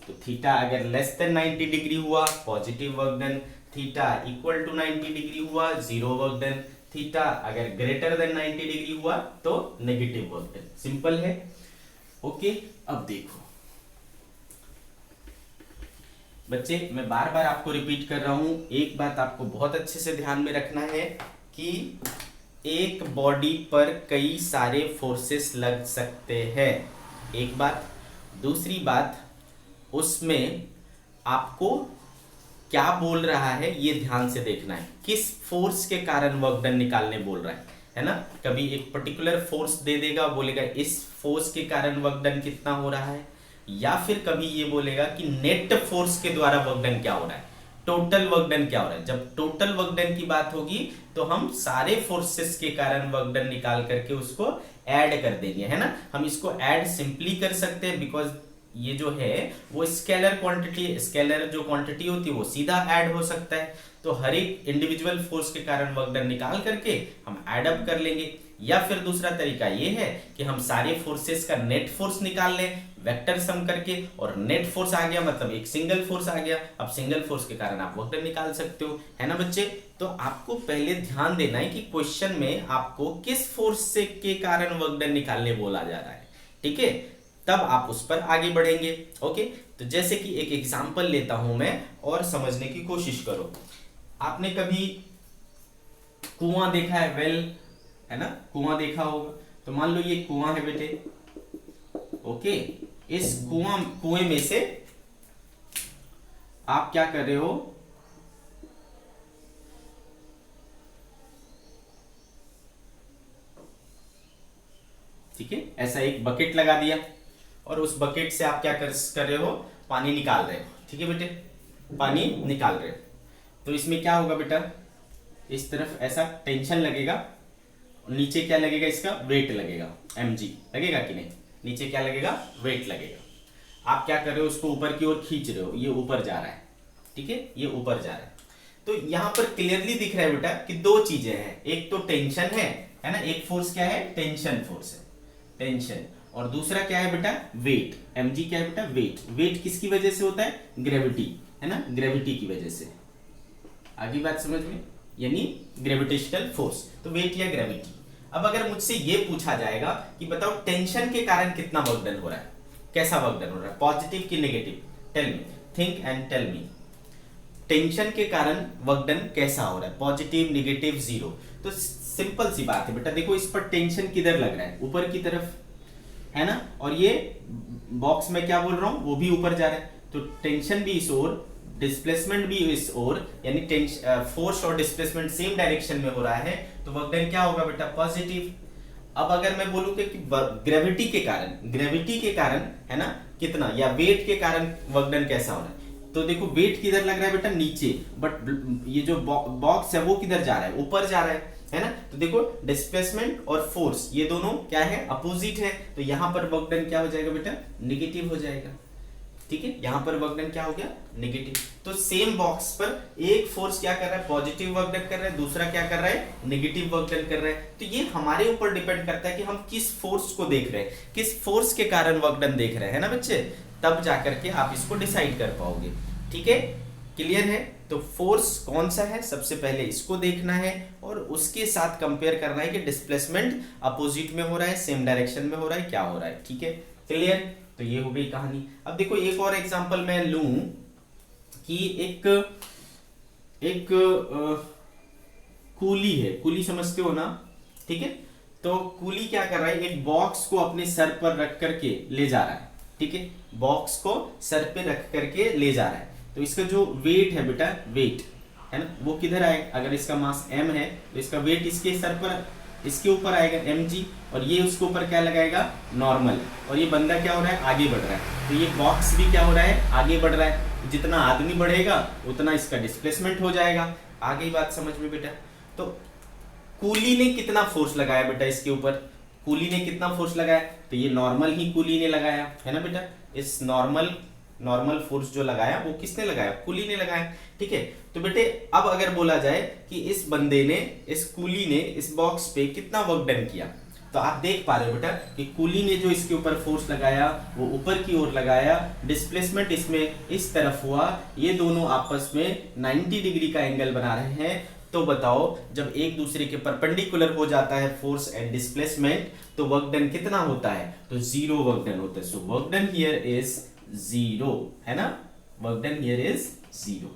तो थीटा अगर लेस देन 90 डिग्री हुआ positive work done, theta equal to 90 degree हुआ जीरो वर्क डन, थीटा अगर ग्रेटर देन 90 डिग्री हुआ तो नेगेटिव वर्क डन। सिंपल है। ओके, अब देखो बच्चे, मैं बार बार आपको रिपीट कर रहा हूं, एक बात आपको बहुत अच्छे से ध्यान में रखना है कि एक बॉडी पर कई सारे फोर्सेस लग सकते हैं, एक बात। दूसरी बात, उसमें आपको क्या बोल रहा है ये ध्यान से देखना है, किस फोर्स के कारण वर्क डन निकालने बोल रहा है ना। कभी एक पर्टिकुलर फोर्स दे देगा, बोलेगा इस फोर्स के कारण वर्क डन कितना हो रहा है, या फिर कभी ये बोलेगा कि नेट फोर्स के द्वारा वर्क डन क्या हो रहा है, टोटल वर्क डन क्या हो रहा है। जब टोटल वर्क डन की बात होगी तो हम सारे फोर्सेस के कारण वर्क डन निकाल करके उसको ऐड कर देंगे, है ना। हम इसको ऐड सिंपली कर सकते हैं बिकॉज ये जो है वो स्केलर क्वांटिटी, स्केलर जो क्वांटिटी होती है वो सीधा ऐड हो सकता है। तो हर एक इंडिविजुअल फोर्स के कारण वर्क डन निकाल करके हम ऐड अप कर लेंगे। या फिर दूसरा तरीका ये है कि हम सारे फोर्सेस का नेट फोर्स निकाल लें वेक्टर सम करके, और नेट फोर्स आ गया मतलब एक सिंगल फोर्स आ गया। अब सिंगल फोर्स के कारण आप वर्क डन निकाल सकते हो, है ना बच्चे। तो आपको पहले ध्यान देना है कि क्वेश्चन में आपको किस फोर्स से के कारण वर्क डन निकालने बोला जा रहा है, ठीक है, तब आप उस पर आगे बढ़ेंगे। ओके, तो जैसे कि एक एग्जांपल लेता हूं मैं और समझने की कोशिश करो। आपने कभी कुआं देखा है, वेल, है ना, कुआं देखा होगा। तो मान लो ये कुआं है बेटे, ओके, इस कुएं में से आप क्या कर रहे हो, ठीक है, ऐसा एक बकेट लगा दिया और उस बकेट से आप क्या कर रहे हो, पानी निकाल रहे हो, ठीक है बेटे, पानी निकाल रहे हो। तो इसमें क्या होगा बेटा, इस तरफ ऐसा टेंशन लगेगा, नीचे क्या लगेगा, इसका वेट लगेगा, mg लगेगा कि नहीं, नीचे क्या लगेगा, वेट लगेगा। आप क्या कर रहे हो, उसको ऊपर की ओर खींच रहे हो, ये ऊपर जा रहा है, ठीक है, ये ऊपर जा रहा है। तो यहां पर क्लियरली दिख रहा है बेटा कि दो चीजें हैं, एक तो टेंशन है ना, एक फोर्स क्या है, टेंशन फोर्स है, टेंशन, और दूसरा क्या है बेटा, वेट। mg क्या है बेटा, वेट। वेट किसकी वजह से होता है, ग्रेविटी, है ना, ग्रेविटी की वजह से। आगे बात समझ में, यानी ग्रेविटेशनल फोर्स, तो वेट या ग्रेविटी। अब अगर मुझसे ये पूछा जाएगा कि बताओ टेंशन के कारण कितना वर्क डन हो रहा है, कैसा वर्क डन हो रहा है, पॉजिटिव कि negative, tell me, think and tell me. Tension के कारण वर्क डन कैसा हो रहा है, पॉजिटिव, नेगेटिव, जीरो। तो सिंपल सी बात है बेटा, देखो इस पर टेंशन किधर लग रहा है, ऊपर की तरफ, है ना, और ये बॉक्स में क्या बोल रहा हूं, वो भी ऊपर जा रहा है। तो टेंशन भी इस ओर, डिस्प्लेसमेंट भी इस ओर, यानी फोर्स और डिस्प्लेसमेंट सेम डायरेक्शन में हो रहा है, तो वर्क डन क्या होगा बेटा, पॉजिटिव। अब अगर मैं बोलूं कि ग्रेविटी के कारण, है ना, कितना, या वेट के कारण वर्क डन कैसा हो रहा है, तो देखो वेट किधर लग रहा है बेटा, नीचे, बट ये जो बॉक्स है वो किधर जा रहा है, ऊपर जा रहा है ना। तो देखो डिस्प्लेसमेंट और फोर्स ये दोनों क्या है, अपोजिट है। तो यहां पर वर्क डन क्या हो जाएगा बेटा, नेगेटिव हो जाएगा, ठीक है, यहां पर वर्क डन क्या हो गया, नेगेटिव। तो सेम बॉक्स पर एक फोर्स क्या कर रहा है, पॉजिटिव वर्क डन कर रहा है, दूसरा क्या कर रहा है, नेगेटिव वर्क डन कर रहा है। तो ये हमारे ऊपर डिपेंड करता है कि हम किस फोर्स को देख रहे हैं, किस फोर्स के कारण वर्क डन देख रहे हैं, है ना बच्चे, तब जाकर के आप इसको डिसाइड कर पाओगे, ठीक है, क्लियर है। तो फोर्स कौन सा है, सबसे पहले इसको देखना है और उसके साथ कंपेयर करना है कि डिस्प्लेसमेंट अपोजिट में हो रहा है, सेम डायरेक्शन में हो रहा है, क्या हो रहा है, ठीक है, क्लियर। तो ये हो गई कहानी। अब देखो एक और एग्जांपल मैं लूं कि एक कूली है, कूली समझते हो ना, ठीक है। तो कूली क्या कर रहा है, एक बॉक्स को अपने सर पर रख करके ले जा रहा है, ठीक है, बॉक्स को सर पे रख करके ले जा रहा है। तो इसका जो वेट है बेटा, वेट है ना, वो किधर आएगा, अगर इसका मास m है तो इसका वेट इसके सर पर, इसके ऊपर आएगा mg, और ये उसके ऊपर क्या लगाएगा, नॉर्मल, और ये बंदा क्या हो रहा है, आगे बढ़ रहा है। तो ये बॉक्स भी क्या हो रहा है, आगे बढ़ रहा है। जितना आदमी बढ़ेगा उतना इसका डिस्प्लेसमेंट हो जाएगा। आगे बात समझ में बेटा। तो कूली ने कितना फोर्स लगाया बेटा इसके ऊपर, कूली ने कितना फोर्स लगाया, तो ये नॉर्मल ही कूली ने लगाया, है ना बेटा। इस नॉर्मल नॉर्मल फोर्स जो लगाया वो किसने लगाया, कूली ने लगाया। ठीक है, तो बेटे अब अगर बोला जाए कि इस बंदे ने, इस कूली ने इस बॉक्स पे कितना वर्क डन किया, तो आप देख पा रहे हो बेटा कि कूली ने जो इसके ऊपर फोर्स लगाया वो ऊपर की ओर लगाया, डिस्प्लेसमेंट इसमें इस तरफ हुआ, ये दोनों आपस में 90 डिग्री का एंगल बना रहे हैं। तो बताओ जब एक दूसरे के परपेंडिकुलर हो जाता है फोर्स एंड डिस्प्लेसमेंट तो वर्क डन कितना होता है, तो जीरो वर्क डन होता है। So work done here is zero, है ना, work done here is zero.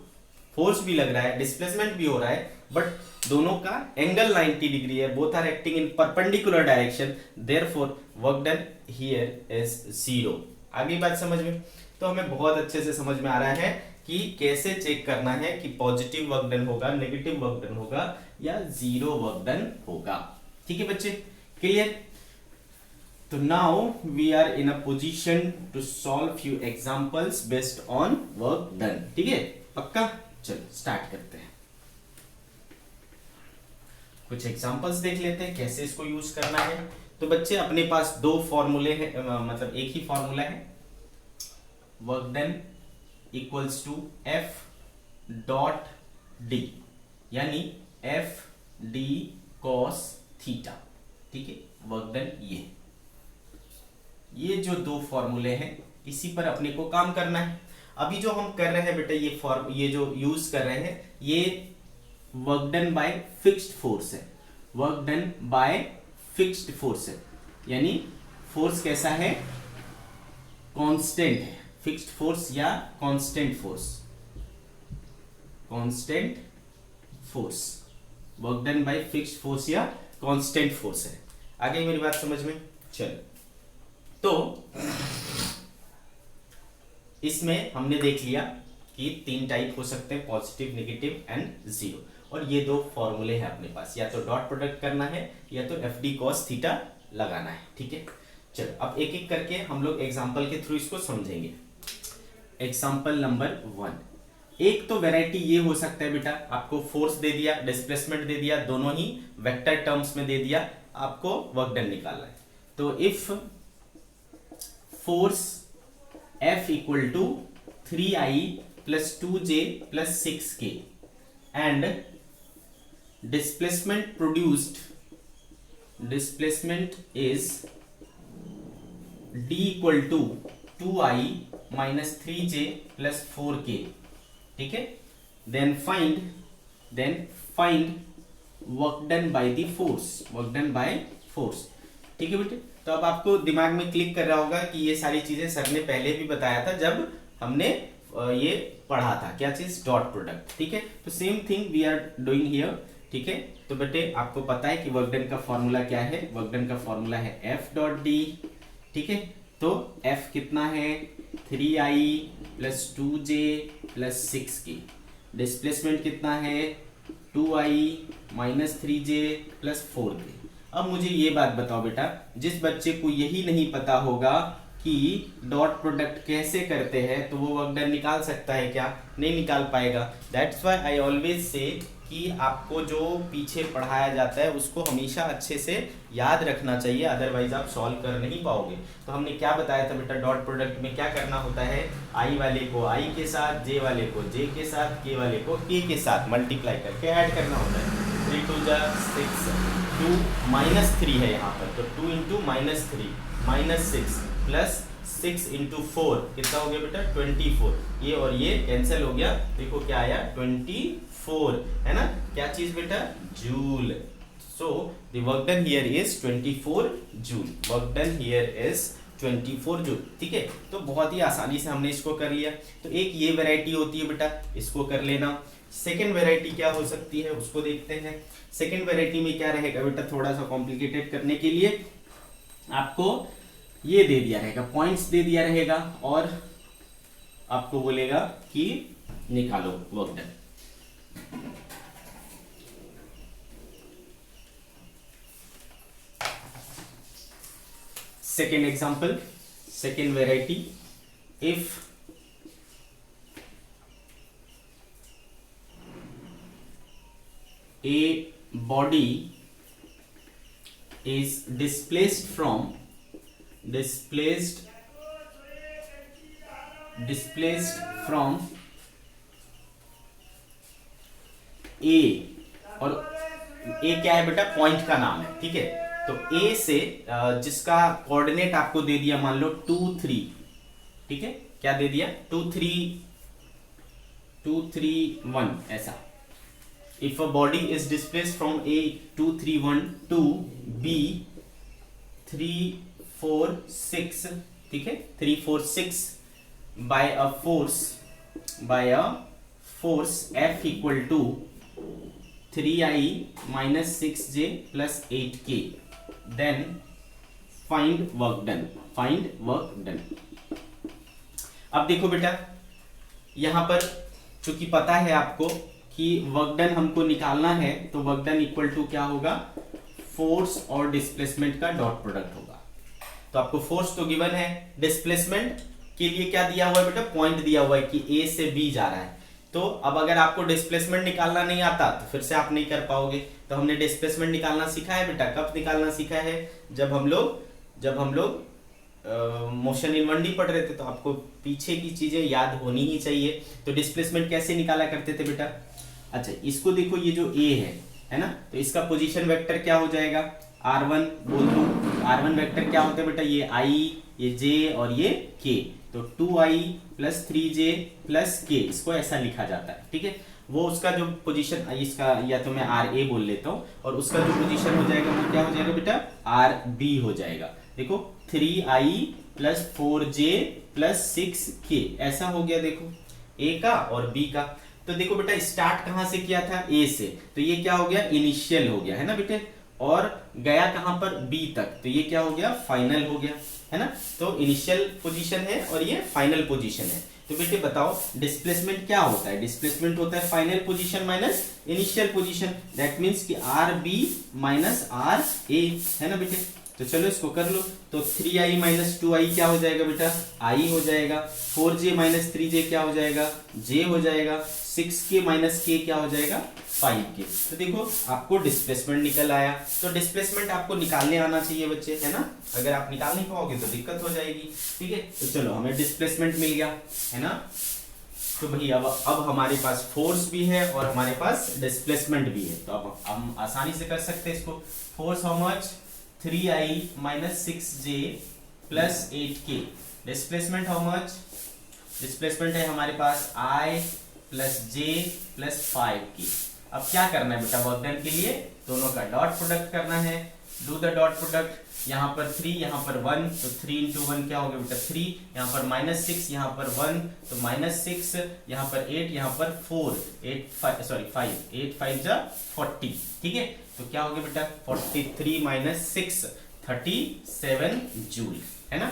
Force भी लग रहा है, डिस्प्लेसमेंट भी हो रहा है, बट दोनों का एंगल 90 डिग्री है, both are acting in perpendicular direction, therefore work done here is zero. आगे बात समझ में, तो हमें बहुत अच्छे से समझ में आ रहा है कि कैसे चेक करना है कि पॉजिटिव वर्क डन होगा, नेगेटिव वर्क डन होगा या जीरो वर्क डन होगा। ठीक है बच्चे, क्लियर। तो now we are in a position to solve few examples based on work done. ठीक है, पक्का। चलो स्टार्ट करते हैं, कुछ एग्जांपल्स देख लेते हैं कैसे इसको यूज करना है। तो बच्चे अपने पास दो फॉर्मूले हैं, मतलब एक ही फॉर्मूला है, work done equals to F dot D, यानी एफ डी कॉस थीटा। ठीक है, वर्क डन ये जो दो फॉर्मूले हैं इसी पर अपने को काम करना है। अभी जो हम कर रहे हैं बेटा ये जो यूज कर रहे हैं ये work done by fixed force है, work done by fixed force है, यानी फोर्स कैसा है, कांस्टेंट है, फिक्स्ड फोर्स या constant force, constant force, work done by fixed force या कांस्टेंट फोर्स है। आगे मेरी बात समझ में, चलो। तो इसमें हमने देख लिया कि तीन टाइप हो सकते हैं, पॉजिटिव, नेगेटिव एंड जीरो, और ये दो फॉर्मूले हैं अपने पास, या तो डॉट प्रोडक्ट करना है या तो एफ डी कॉस थीटा लगाना है। ठीक है, चलो अब एक एक करके हम लोग एग्जाम्पल के थ्रू इसको समझेंगे। एग्जाम्पल नंबर 1, एक तो वेराइटी ये हो सकता है बेटा, आपको फोर्स दे दिया, डिस्प्लेसमेंट दे दिया, दोनों ही वेक्टर टर्म्स में दे दिया, आपको वर्क डन निकालना है। तो if force F equal to 3I plus 2J plus 6K and displacement is D equal to 2I minus 3J plus 4K. ठीक है, then find work done by the force, work done by force। ठीक है बेटे, तो अब आपको दिमाग में क्लिक कर रहा होगा कि ये सारी चीजें सर ने पहले भी बताया था जब हमने ये पढ़ा था, क्या चीज, डॉट प्रोडक्ट। ठीक है, तो same thing we are doing here. ठीक है, तो बेटे आपको पता है कि वर्क डन का फॉर्मूला क्या है, वर्क डन का फॉर्मूला है एफ डॉट डी। ठीक है, तो एफ कितना है, 3I plus 2J plus 6K, displacement कितना है, 2I minus 3J plus 4K। अब मुझे ये बात बताओ बेटा, जिस बच्चे को यही नहीं पता होगा कि डॉट प्रोडक्ट कैसे करते हैं तो वो वर्क डन निकाल सकता है क्या, नहीं निकाल पाएगा। That's why I always say कि आपको जो पीछे पढ़ाया जाता है उसको हमेशा अच्छे से याद रखना चाहिए, अदरवाइज आप सॉल्व कर नहीं पाओगे। तो हमने क्या बताया था बेटा, डॉट प्रोडक्ट में क्या करना होता है, आई वाले को आई के साथ, जे वाले को जे के साथ, के वाले को के के साथ मल्टीप्लाई करके ऐड करना होता है। 3 2 जा 6, 2 माइनस 3 है यहाँ पर, तो 2 into minus 3 minus 6 plus 6 into 4 कितना हो गया बेटा, 24। ये और ये कैंसिल हो गया, देखो क्या आया, 24, है ना, क्या चीज बेटा, joule. So the work done here is 24 joule, work done here is 24 joule. ठीक है, तो बहुत ही आसानी से हमने इसको कर लिया। तो एक ये वैरायटी होती है बेटा, इसको कर लेना। सेकेंड वैरायटी क्या हो सकती है उसको देखते हैं। सेकेंड वैरायटी में क्या रहेगा बेटा, थोड़ा सा कॉम्प्लिकेटेड करने के लिए आपको ये दे दिया रहेगा, पॉइंट्स दे दिया रहेगा और आपको बोलेगा कि निकालो work done. Second example, second variety, if a body is displaced displaced from A, और ए क्या है बेटा, पॉइंट का नाम है, ठीक है। तो ए से जिसका कोऑर्डिनेट आपको दे दिया, मान लो 2 3, ठीक है, क्या दे दिया, 2 3 1, ऐसा। If a body is displaced from A 2 3 1 to B 3 4 6, ठीक है, 3 4 6 by a force F equal to 3i minus 6j plus 8k, then find work done। अब देखो बेटा, यहां पर चूंकि पता है आपको कि वर्क डन हमको निकालना है, तो वर्क डन इक्वल टू क्या होगा, फोर्स और डिस्प्लेसमेंट का डॉट प्रोडक्ट होगा। तो आपको फोर्स तो गिवन है, डिस्प्लेसमेंट के लिए क्या दिया हुआ है बेटा, पॉइंट दिया हुआ है कि ए से बी जा रहा है। तो अब अगर आपको डिस्प्लेसमेंट निकालना नहीं आता तो फिर से आप नहीं कर पाओगे। तो हमने डिस्प्लेसमेंट निकालना सीखा है बेटा, कब निकालना सीखा है, जब हम लोग मोशन इन 1D पढ़ रहे थे। तो आपको पीछे की चीजें याद होनी ही चाहिए। तो डिस्प्लेसमेंट कैसे निकाला करते थे बेटा, अच्छा इसको देखो, ये जो ए है ना, तो इसका पोजीशन वेक्टर क्या हो जाएगा, r1 बोल दो। r1 वेक्टर क्या होता है बेटा, ये i, ये j और ये k। तो 2i plus 3j plus k, इसको ऐसा लिखा जाता है, ठीक है। वो उसका जो पोजीशन, इसका या तो मैं ra बोल लेता हूँ, और उसका जो पोजीशन हो जाएगा वो क्या हो जाएगा बेटा, rb हो जाएगा। देखो 3i plus 4j plus 6k, ऐसा हो गया देखो a का और b का। तो देखो बेटा, स्टार्ट कहां से किया था, a से, तो ये क्या हो गया, इनिशियल हो गया, है ना बेटे, और गया कहां पर, b तक, तो ये क्या हो गया, फाइनल हो गया, है ना। तो इनिशियल पोजीशन है और ये फाइनल पोजीशन है। तो बेटे बताओ डिस्प्लेसमेंट क्या होता है, डिस्प्लेसमेंट होता है final position minus initial position. That means कि R B minus R A, है ना बेटे। तो चलो इसको कर लो। तो 3i माइनस 2i क्या हो जाएगा बेटा, i हो जाएगा। 4j माइनस 3j क्या हो जाएगा, j हो जाएगा। 6k माइनस k क्या हो जाएगा, 5k। तो देखो आपको डिस्प्लेसमेंट निकल आया। तो डिस्प्लेसमेंट आपको निकालने आना चाहिए बच्चे, है ना। अगर आप निकाल नहीं पाओगे तो दिक्कत हो जाएगी, ठीक है। तो चलो हमें डिस्प्लेसमेंट मिल गया, है ना। तो भाई अब हमारे पास फोर्स भी है और हमारे पास डिस्प्लेसमेंट भी है। तो अब हम आसानी से कर सकते हैं इसको। Force how much, 3i minus 6j plus 8k। Displacement how much, displacement है हमारे पास i plus j plus 5k। अब क्या करना है बेटा, वर्क डन के लिए दोनों का डॉट प्रोडक्ट करना है। डू द डॉट प्रोडक्ट, यहाँ पर 3 यहाँ पर 1, तो 3 इंटू 1 क्या हो गया बेटा 3, यहाँ पर माइनस 6 यहाँ पर 1, तो माइनस 6, यहाँ पर 8 यहाँ पर 4, 8 5 जा 40, ठीक है। तो क्या हो गया बेटा 43 माइनस 6 37 जूल, है ना।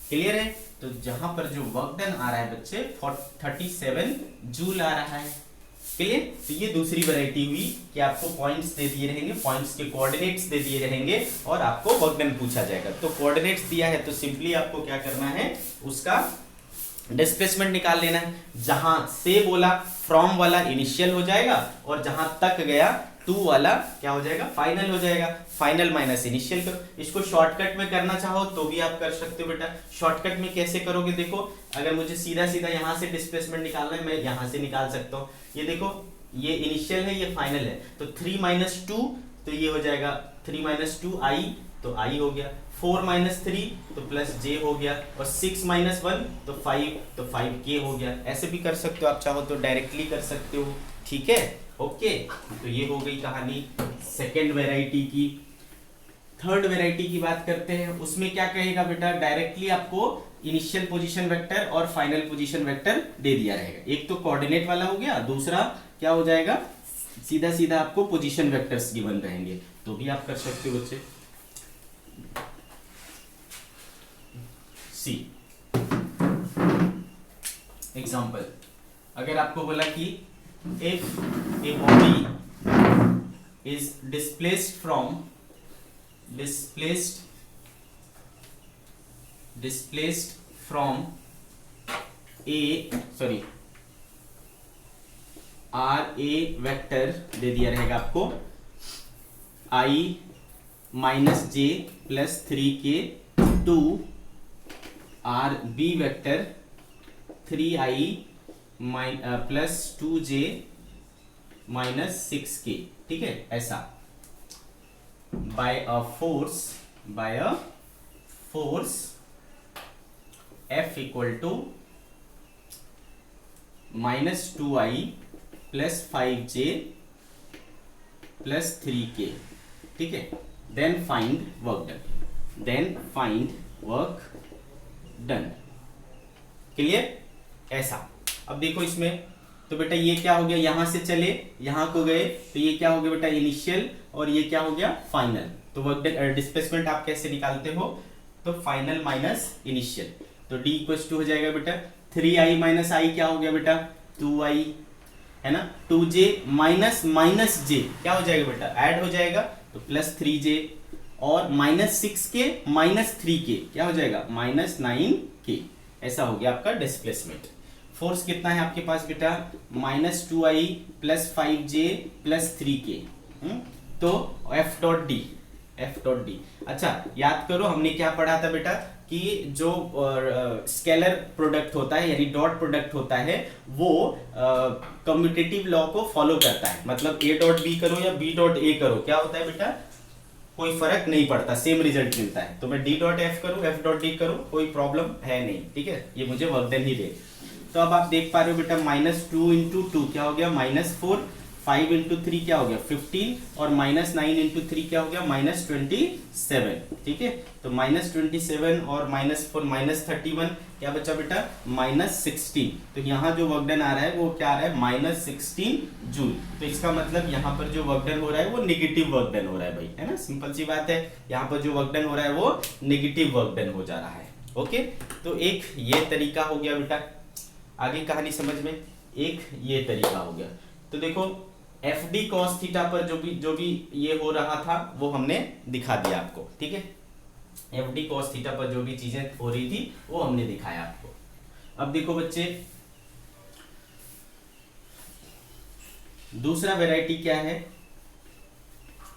क्लियर है। तो जहां पर जो वर्क डन आ रहा है बच्चे 37 जूल आ रहा है। क्लियर। तो ये दूसरी वैरायटी हुई कि आपको पॉइंट्स दे दिए रहेंगे, पॉइंट्स के कोऑर्डिनेट्स दे दिए रहेंगे और आपको वर्क डन पूछा जाएगा। तो कोऑर्डिनेट्स दिया है तो सिंपली आपको क्या करना है, उसका डिस्प्लेसमेंट निकाल लेना है। जहां से बोला फ्रॉम वाला इनिशियल हो जाएगा और जहां तक गया 2 वाला क्या हो जाएगा, फाइनल हो जाएगा। फाइनल माइनस इनिशियल करो। इसको शॉर्टकट में करना चाहो तो भी आप कर सकते हो बेटा। शॉर्टकट में कैसे करोगे, देखो अगर मुझे सीधा सीधा यहाँ से डिस्प्लेसमेंट निकालना है, मैं यहाँ से निकाल सकता हूँ। ये देखो ये इनिशियल है, ये फाइनल है। तो 3 माइनस 2 तो ये हो जाएगा 3 माइनस 2 i, तो i हो गया। 4 माइनस 3 तो प्लस j हो गया, और 6 माइनस 1 तो 5, तो 5k हो गया। ऐसे भी कर सकते हो, आप चाहो तो डायरेक्टली कर सकते हो, ठीक है। ओके, तो ये हो गई कहानी सेकेंड वेराइटी की। थर्ड वेराइटी की बात करते हैं। उसमें क्या कहेगा बेटा, डायरेक्टली आपको इनिशियल पोजीशन वेक्टर और फाइनल पोजीशन वेक्टर दे दिया रहेगा। एक तो कोऑर्डिनेट वाला हो गया, दूसरा क्या हो जाएगा, सीधा सीधा आपको पोजीशन वेक्टर्स गिवन रहेंगे। तो भी आप कर सकते हो बच्चे। सी एग्जाम्पल, अगर आपको बोला कि if a body is displaced from r a vector दे दिया रहेगा आपको i minus j plus 3k to r b vector 3i plus 2j minus 6k, ठीक है, ऐसा by a force F equal to -2i plus 5j plus 3k, ठीक है। Then find work done, clear, ऐसा। अब देखो इसमें तो बेटा ये क्या हो गया, यहां से चले यहां को गए तो ये क्या हो गया बेटा इनिशियल, और ये क्या हो गया फाइनल। तो वर्क डिस्प्लेसमेंट आप कैसे निकालते हो, तो फाइनल माइनस इनिशियल, तो d इक्वल टू हो जाएगा बेटा 3i माइनस आई, क्या हो गया बेटा 2i, है ना, 2j माइनस माइनस j क्या हो जाएगा बेटा ऐड हो जाएगा, तो प्लस 3j, और माइनस 6k माइनस 3k क्या हो जाएगा माइनस 9k, ऐसा हो गया आपका डिस्प्लेसमेंट। फोर्स कितना है आपके पास बेटा -2i plus 5j plus 3k, तो F डॉट डी। अच्छा याद करो हमने क्या पढ़ा था बेटा कि जो स्केलर प्रोडक्ट होता है यानी डॉट प्रोडक्ट होता है वो कम्यूटेटिव लॉ को फॉलो करता है, मतलब A डॉट बी करो या B डॉट ए करो क्या होता है बेटा कोई फर्क नहीं पड़ता, सेम रिजल्ट मिलता है। तो मैं D डॉट एफ करूँ F डॉट डी करूँ कोई प्रॉब्लम है नहीं, ठीक है, ये मुझे वर्क डन ही दे। तो अब आप देख पा रहे हो बेटा -2 इंटू 2 क्या हो गया -4, 5 इंटू 3 क्या हो गया 15, और -9 इंटू 3 क्या हो गया -27, ठीक है। तो -27 और -4 -31 क्या बचा बेटा -16, तो यहाँ जो वर्क डन आ रहा है वो क्या आ रहा है -16 जूल। तो इसका मतलब यहाँ पर जो वर्क डन हो रहा है वो नेगेटिव वर्क डन हो रहा है भाई, है ना, सिंपल सी बात है, यहाँ पर जो वर्क डन हो रहा है वो नेगेटिव वर्क डन हो जा रहा है। ओके, तो एक ये तरीका हो गया बेटा, आगे कहानी समझ में, एक ये तरीका हो गया। तो देखो एफ डी कॉस थीटा पर जो भी ये हो रहा था वो हमने दिखा दिया आपको, ठीक है, एफ डी कॉस थीटा पर जो भी चीजें हो रही थी वो हमने दिखाया आपको। अब देखो बच्चे दूसरा वैरायटी क्या है,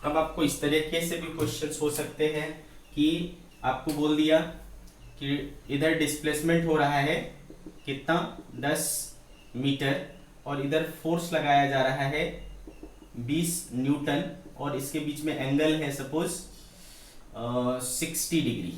अब आपको इस तरीके से भी क्वेश्चंस हो सकते हैं कि आपको बोल दिया कि इधर डिस्प्लेसमेंट हो रहा है कितना 10 मीटर और इधर फोर्स लगाया जा रहा है 20 न्यूटन और इसके बीच में एंगल है सपोज 60 डिग्री,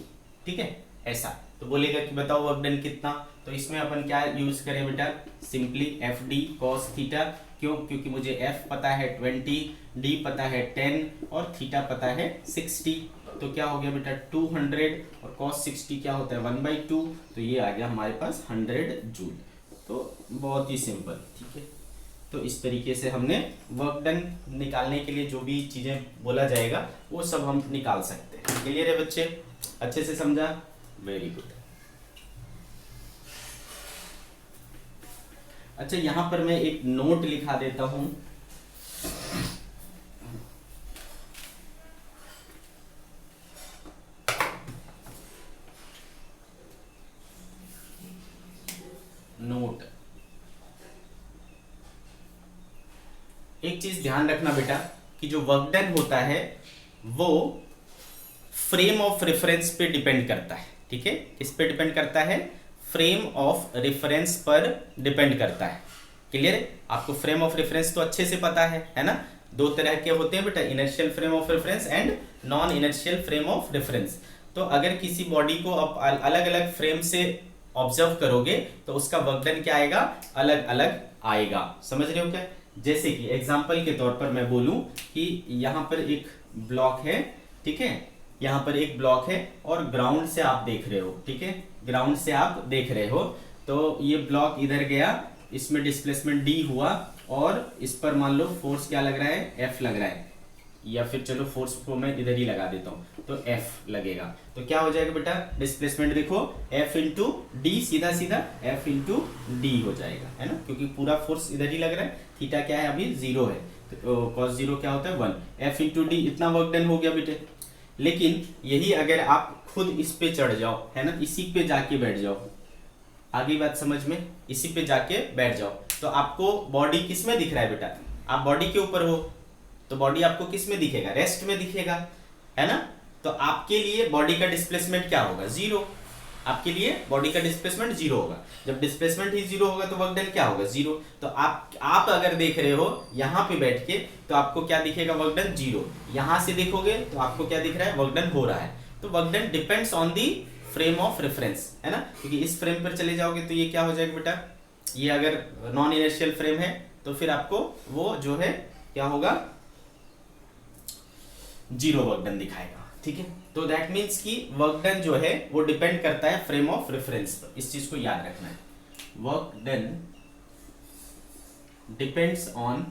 ठीक है, ऐसा। तो बोलेगा कि बताओ वर्क डन कितना, तो इसमें अपन क्या यूज करें बेटा simply F D cos theta, क्यों, क्योंकि मुझे एफ पता है 20, डी पता है 10 और थीटा पता है 60, तो क्या हो गया बेटा 200 और cos 60 क्या होता है 1/2, तो ये आ गया हमारे पास 100 जूल। तो बहुत ही सिंपल, ठीक है। तो इस तरीके से हमने वर्क डन निकालने के लिए जो भी चीजें बोला जाएगा वो सब हम निकाल सकते हैं। क्लियर है बच्चे, अच्छे से समझा, वेरी गुड। अच्छा यहां पर मैं एक नोट लिखा देता हूं, नोट, एक चीज ध्यान रखना बेटा कि जो वर्क डन होता है वो फ्रेम ऑफ रेफरेंस पे डिपेंड करता है, ठीक है, किस पे डिपेंड करता है, फ्रेम ऑफ रेफरेंस पर डिपेंड करता है। क्लियर है, आपको फ्रेम ऑफ रेफरेंस तो अच्छे से पता है ना, दो तरह के होते हैं बेटा, inertial frame of reference and non inertial frame of reference. तो अगर किसी बॉडी को आप अलग अलग फ्रेम से ऑब्जर्व करोगे तो उसका वर्क डन क्या आएगा, अलग अलग आएगा, समझ रहे हो क्या। जैसे कि एग्जांपल के तौर पर मैं बोलूं कि यहाँ पर एक ब्लॉक है, ठीक है, यहाँ पर एक ब्लॉक है और ग्राउंड से आप देख रहे हो, ठीक है, ग्राउंड से आप देख रहे हो, तो ये ब्लॉक इधर गया, इसमें डिस्प्लेसमेंट डी हुआ और इस पर मान लो फोर्स क्या लग रहा है, एफ लग रहा है, या फिर चलो फोर्स को मैं इधर ही लगा देता हूँ, तो एफ लगेगा, तो क्या हो जाएगा बेटा डिस्प्लेसमेंट देखो एफ इंटू डी, सीधा सीधा एफ इंटू डी हो जाएगा, है ना, क्योंकि पूरा फोर्स इधर ही लग रहा है, थीटा क्या है अभी 0 है, तो cos 0 क्या होता है 1, एफ इंटू डी, इतना वर्क डन हो गया बेटे। लेकिन यही अगर आप खुद इस पे चढ़ जाओ, है ना, इसी पे जाके बैठ जाओ, आगे बात समझ में, इसी पे जाके बैठ जाओ, तो आपको बॉडी किस में दिख रहा है बेटा, आप बॉडी के ऊपर हो तो बॉडी आपको किस में दिखेगा, रेस्ट में दिखेगा, है ना, तो आपके लिए बॉडी का डिस्प्लेसमेंट क्या होगा 0, आपके लिए बॉडी का डिस्प्लेसमेंट जीरो होगा। जब डिस्प्लेसमेंट ही जीरो होगा तो वर्क डन क्या होगा, जीरो। तो आप अगर देख रहे हो यहाँ पे बैठ के तो आपको क्या दिखेगा, वर्क डन जीरो। यहाँ से देखोगे तो आपको क्या दिख रहा है, वर्क डन हो रहा है। तो work done depends on the frame of reference, है ना, क्योंकि इस फ्रेम पर चले जाओगे तो ये क्या हो जाएगा बेटा, ये अगर नॉन इनर्शियल फ्रेम है तो फिर आपको वो जो है क्या होगा, जीरो वर्क डन दिखाएगा। ठीक है, तो दैट मीन्स कि वर्क डन जो है वो डिपेंड करता है फ्रेम ऑफ रेफरेंस पर, इस चीज को याद रखना है। Work done depends on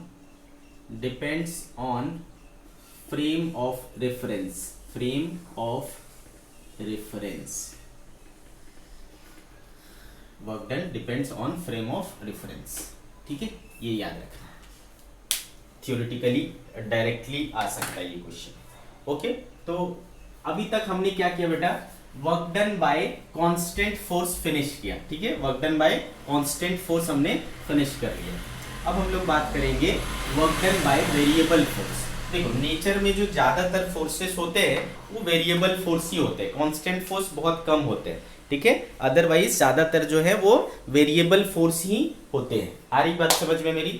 frame of reference, frame of reference. Work done depends on frame of reference. ठीक है, ये याद रखना है, थियोरेटिकली डायरेक्टली आ सकता है ये क्वेश्चन। ओके, तो अभी तक हमने क्या किया बेटा, work done bye constant force finish किया। ठीक है, work done bye constant force हमने फिनिश कर लिया। अब हम लोग बात करेंगे work done by variable force. देखो नेचर में जो ज्यादातर फोर्सेस होते हैं वो वेरिएबल फोर्स ही होते हैं, कांस्टेंट फोर्स बहुत कम होते हैं। ठीक है, अदरवाइज ज्यादातर जो है वो वेरिएबल फोर्स ही होते हैं। आ रही बात समझ में मेरी?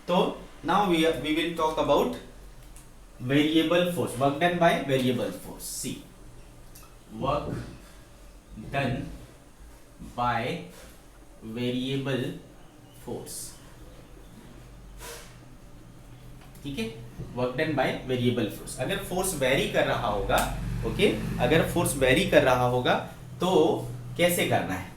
तो now we will talk about variable force, work done by variable force. See, work done by variable force. ठीक है, work done by variable force. अगर फोर्स वेरी कर रहा होगा, ओके, अगर फोर्स वेरी कर रहा होगा तो कैसे करना है?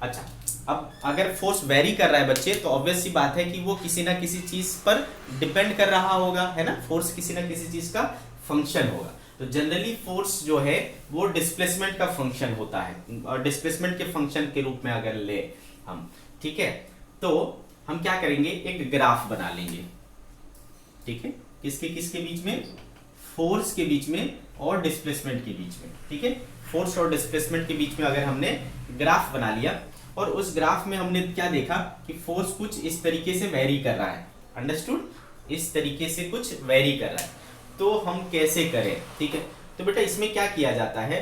अच्छा, अब अगर फोर्स वेरी कर रहा है बच्चे तो ऑब्वियस सी बात है कि वो किसी ना किसी चीज पर डिपेंड कर रहा होगा, है ना, फोर्स किसी ना किसी चीज का फंक्शन होगा। तो जनरली फोर्स जो है वो डिस्प्लेसमेंट का फंक्शन होता है, और डिस्प्लेसमेंट के फंक्शन के रूप में अगर ले हम, ठीक है, तो हम क्या करेंगे, एक ग्राफ बना लेंगे। ठीक है, किसके किसके बीच में, फोर्स के बीच में और डिस्प्लेसमेंट के बीच में। ठीक है, फोर्स और डिस्प्लेसमेंट के बीच में अगर हमने ग्राफ बना लिया और उस ग्राफ में हमने क्या देखा कि फोर्स कुछ इस तरीके से वेरी कर रहा है, अंडरस्टूड, इस तरीके से कुछ वेरी कर रहा है, तो हम कैसे करें? ठीक है, तो बेटा इसमें क्या किया जाता है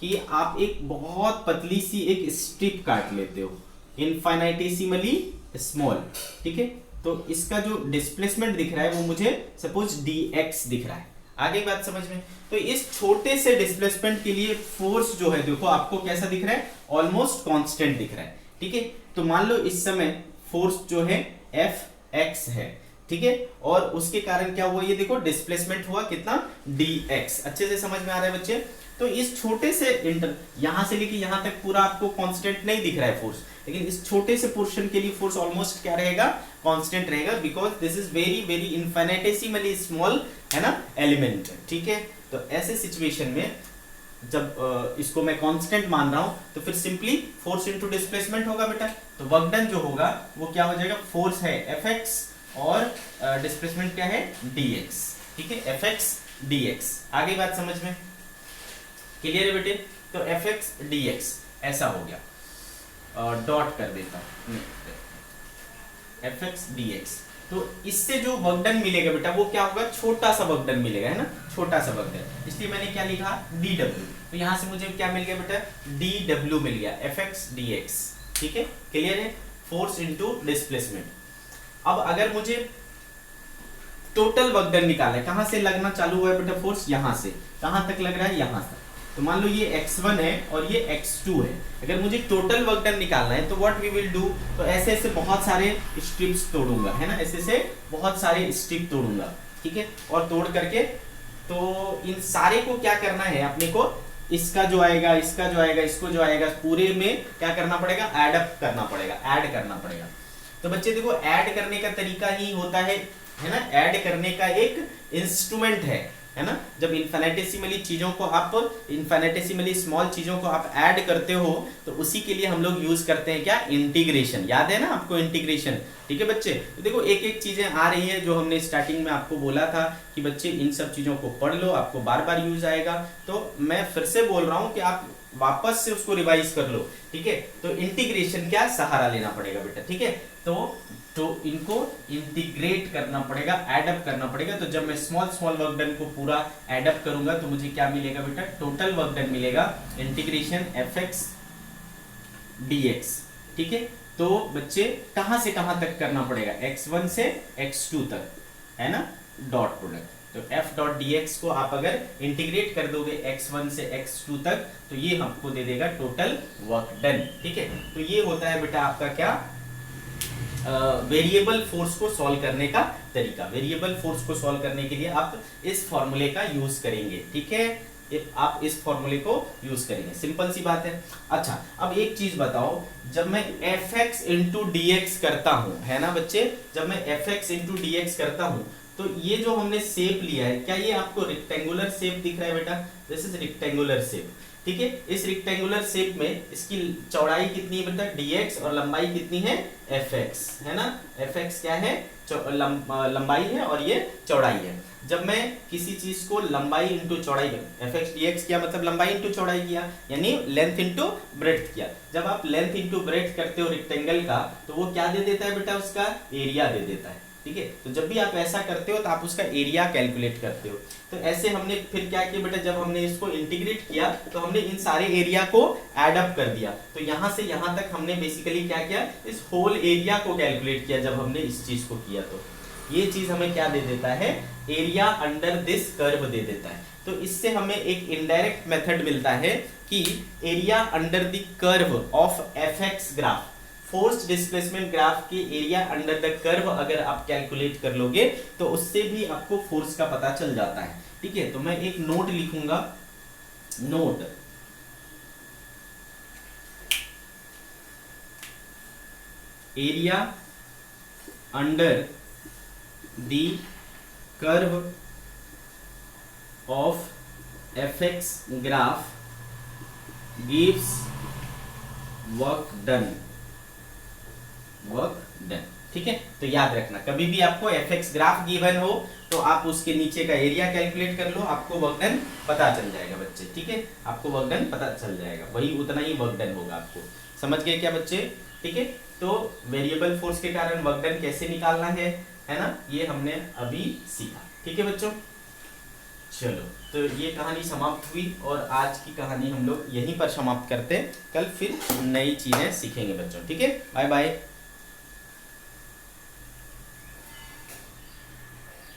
कि आप एक बहुत पतली सी एक स्ट्रिप काट लेते हो, इनफाइनाइटेसिमली स्मॉल। ठीक है, तो इसका जो डिस्प्लेसमेंट दिख रहा है वो मुझे सपोज dx दिख रहा है। आगे बात समझ में? तो इस छोटे से डिस्प्लेसमेंट के लिए फोर्स जो है देखो आपको कैसा दिख रहा है, ऑलमोस्ट कांस्टेंट दिख रहा है। ठीक है, तो मान लो इस समय फोर्स जो है Fx है, ठीक है, और उसके कारण क्या हुआ, ये देखो डिस्प्लेसमेंट हुआ कितना, dx। अच्छे से समझ में आ रहा है बच्चे? तो इस छोटे से यहां से लेके यहां तक पूरा आपको कांस्टेंट नहीं दिख रहा है फोर्स, लेकिन इस छोटे से पोर्शन के लिए फोर्स ऑलमोस्ट क्या रहेगा, कांस्टेंट रहेगा, because this is very very infinitesimally small, है ना, एलिमेंट। ठीक है, तो ऐसे सिचुएशन में जब इसको मैं कांस्टेंट मान रहा हूं तो फिर सिंपली फोर्स इनटू डिस्प्लेसमेंट होगा बेटा। तो वर्क डन जो होगा वो क्या हो जाएगा, फोर्स है Fx और डिस्प्लेसमेंट क्या है, dx। ठीक है, Fx dx। आगे बात समझ में क्लियर है बेटे? तो Fx dx ऐसा हो गया, डॉट कर देता हूं, Fx dx। तो इससे जो वर्क डन मिलेगा बेटा वो क्या होगा, छोटा सा वर्क डन मिलेगा, है ना, छोटा सा वर्क डन, इसलिए मैंने क्या लिखा, dw। तो यहां से मुझे क्या मिल गया बेटा, dw मिल गया, Fx dx। ठीक है, क्लियर है, फोर्स इनटू डिस्प्लेसमेंट। अब अगर मुझे टोटल वर्क डन निकालना है, कहां से लगना चालू हुआ है बेटा फोर्स, यहां से कहां तक लग रहा है, यहां तक। तो मान लो ये x1 है और ये x2 है, अगर मुझे टोटल वर्क डन निकालना है तो व्हाट वी विल डू, तो ऐसे ऐसे बहुत सारे स्ट्रिप्स तोड़ूंगा, है ना, ऐसे से बहुत सारे स्ट्रिप तोड़ूंगा। ठीक है, और तोड़ करके तो इन सारे को क्या करना है अपने को, इसका जो आएगा, इसका जो आएगा, इसको जो आएगा, पूरे में क्या करना पड़ेगा, ऐड अप करना पड़ेगा, ऐड करना पड़ेगा। तो बच्चे देखो ऐड करने का तरीका ही होता है ना, ऐड करने का एक इंस्ट्रूमेंट है ना, जब इनफिनिटेसिमली चीजों को आप, इनफिनिटेसिमली स्मॉल चीजों को आप ऐड करते हो तो उसी के लिए हम लोग यूज करते हैं क्या, इंटीग्रेशन। याद है ना आपको इंटीग्रेशन? ठीक है बच्चे, तो देखो एक एक चीजें आ रही है जो हमने स्टार्टिंग में आपको बोला था कि बच्चे इन सब चीजों को पढ़ लो, आपको बार बार यूज आएगा। तो मैं फिर से बोल रहा हूँ कि आप वापस से उसको रिवाइज कर लो। ठीक है, तो इंटीग्रेशन क्या सहारा लेना पड़ेगा बेटा। ठीक है, तो इनको इंटीग्रेट करना पड़ेगा, ऐड अप करना पड़ेगा। तो जब मैं स्मॉल स्मॉल वर्क डन को पूरा ऐड अप करूंगा तो मुझे क्या मिलेगा बेटा, टोटल वर्क डन मिलेगा। इंटीग्रेशन Fx dx, ठीक है। तो बच्चे कहां से कहां तक करना पड़ेगा, x1 से x2 तक, है ना, डॉट प्रोडक्ट। तो f डॉट dx को आप अगर इंटीग्रेट कर दोगे x1 से x2 तक, तो ये हमको दे देगा टोटल वर्क डन, ठीक है। तो ये होता है बेटा आपका क्या, वेरिएबल फोर्स को सॉल्व करने का तरीका। वेरिएबल फोर्स को सॉल्व करने के लिए आप इस फॉर्मूले का यूज करेंगे, ठीक है। आप इस फॉर्मूले को यूज करेंगे, सिंपल सी बात है। अच्छा, अब एक चीज बताओ, जब मैं fx इंटू dx करता हूं, है ना बच्चे, जब मैं fx इंटू dx करता हूं, तो ये जो हमने शेप लिया है, क्या ये आपको रेक्टेंगुलर शेप दिख रहा है बेटा, दिस इज रेक्टेंगुलर शेप, ठीक है। इस रेक्टेंगुलर शेप में इसकी चौड़ाई कितनी है बेटा, dx, और लंबाई कितनी है, fx, है ना। fx क्या है, लंबाई है, और ये चौड़ाई है। जब मैं किसी चीज को लंबाई इंटू चौड़ाई, fx dx किया मतलब लंबाई इंटू चौड़ाई किया, यानी लेंथ इंटू ब्रेड्थ किया। जब आप लेंथ इंटू ब्रेड्थ करते हो रेक्टेंगल का, तो वो क्या दे देता है बेटा, उसका एरिया दे देता है, ठीक है। तो जब भी आप ऐसा करते हो तो आप उसका एरिया कैलकुलेट करते हो। तो ऐसे हमने फिर क्या किया बेटा, जब हमने इसको इंटीग्रेट किया तो हमने इन सारे एरिया को ऐड अप कर दिया। तो यहां से यहां तक हमने बेसिकली क्या किया, इस होल एरिया को कैलकुलेट किया। जब हमने इस चीज को किया तो ये चीज हमें क्या दे देता है, एरिया अंडर दिस कर्व दे देता है। तो इससे हमें एक इनडायरेक्ट मेथड मिलता है कि area under the curve of fx graph, force displacement graph के एरिया अंडर द कर्व अगर आप कैलकुलेट कर लोगे तो उससे भी आपको फोर्स का पता चल जाता है, ठीक है। तो मैं एक नोट लिखूंगा, note, area under the curve of fx graph gives work done, work done, ठीक है। तो याद रखना, कभी भी आपको fx ग्राफ गिवन हो तो आप उसके नीचे का एरिया कैलकुलेट कर लो, आपको वर्क डन पता चल जाएगा बच्चे, ठीक है। आपको वर्क डन पता चल जाएगा, वही उतना ही वर्क डन होगा आपको। समझ गए क्या बच्चे, ठीक है। तो वेरिएबल फोर्स के कारण वर्क डन कैसे निकालना है ना, ये हमने अभी सीखा, ठीक है बच्चों। चलो, तो ये कहानी समाप्त हुई, और आज की कहानी हम लोग यहीं पर समाप्त करते हैं। कल फिर नई चीजें सीखेंगे बच्चों, ठीक है। Bye bye.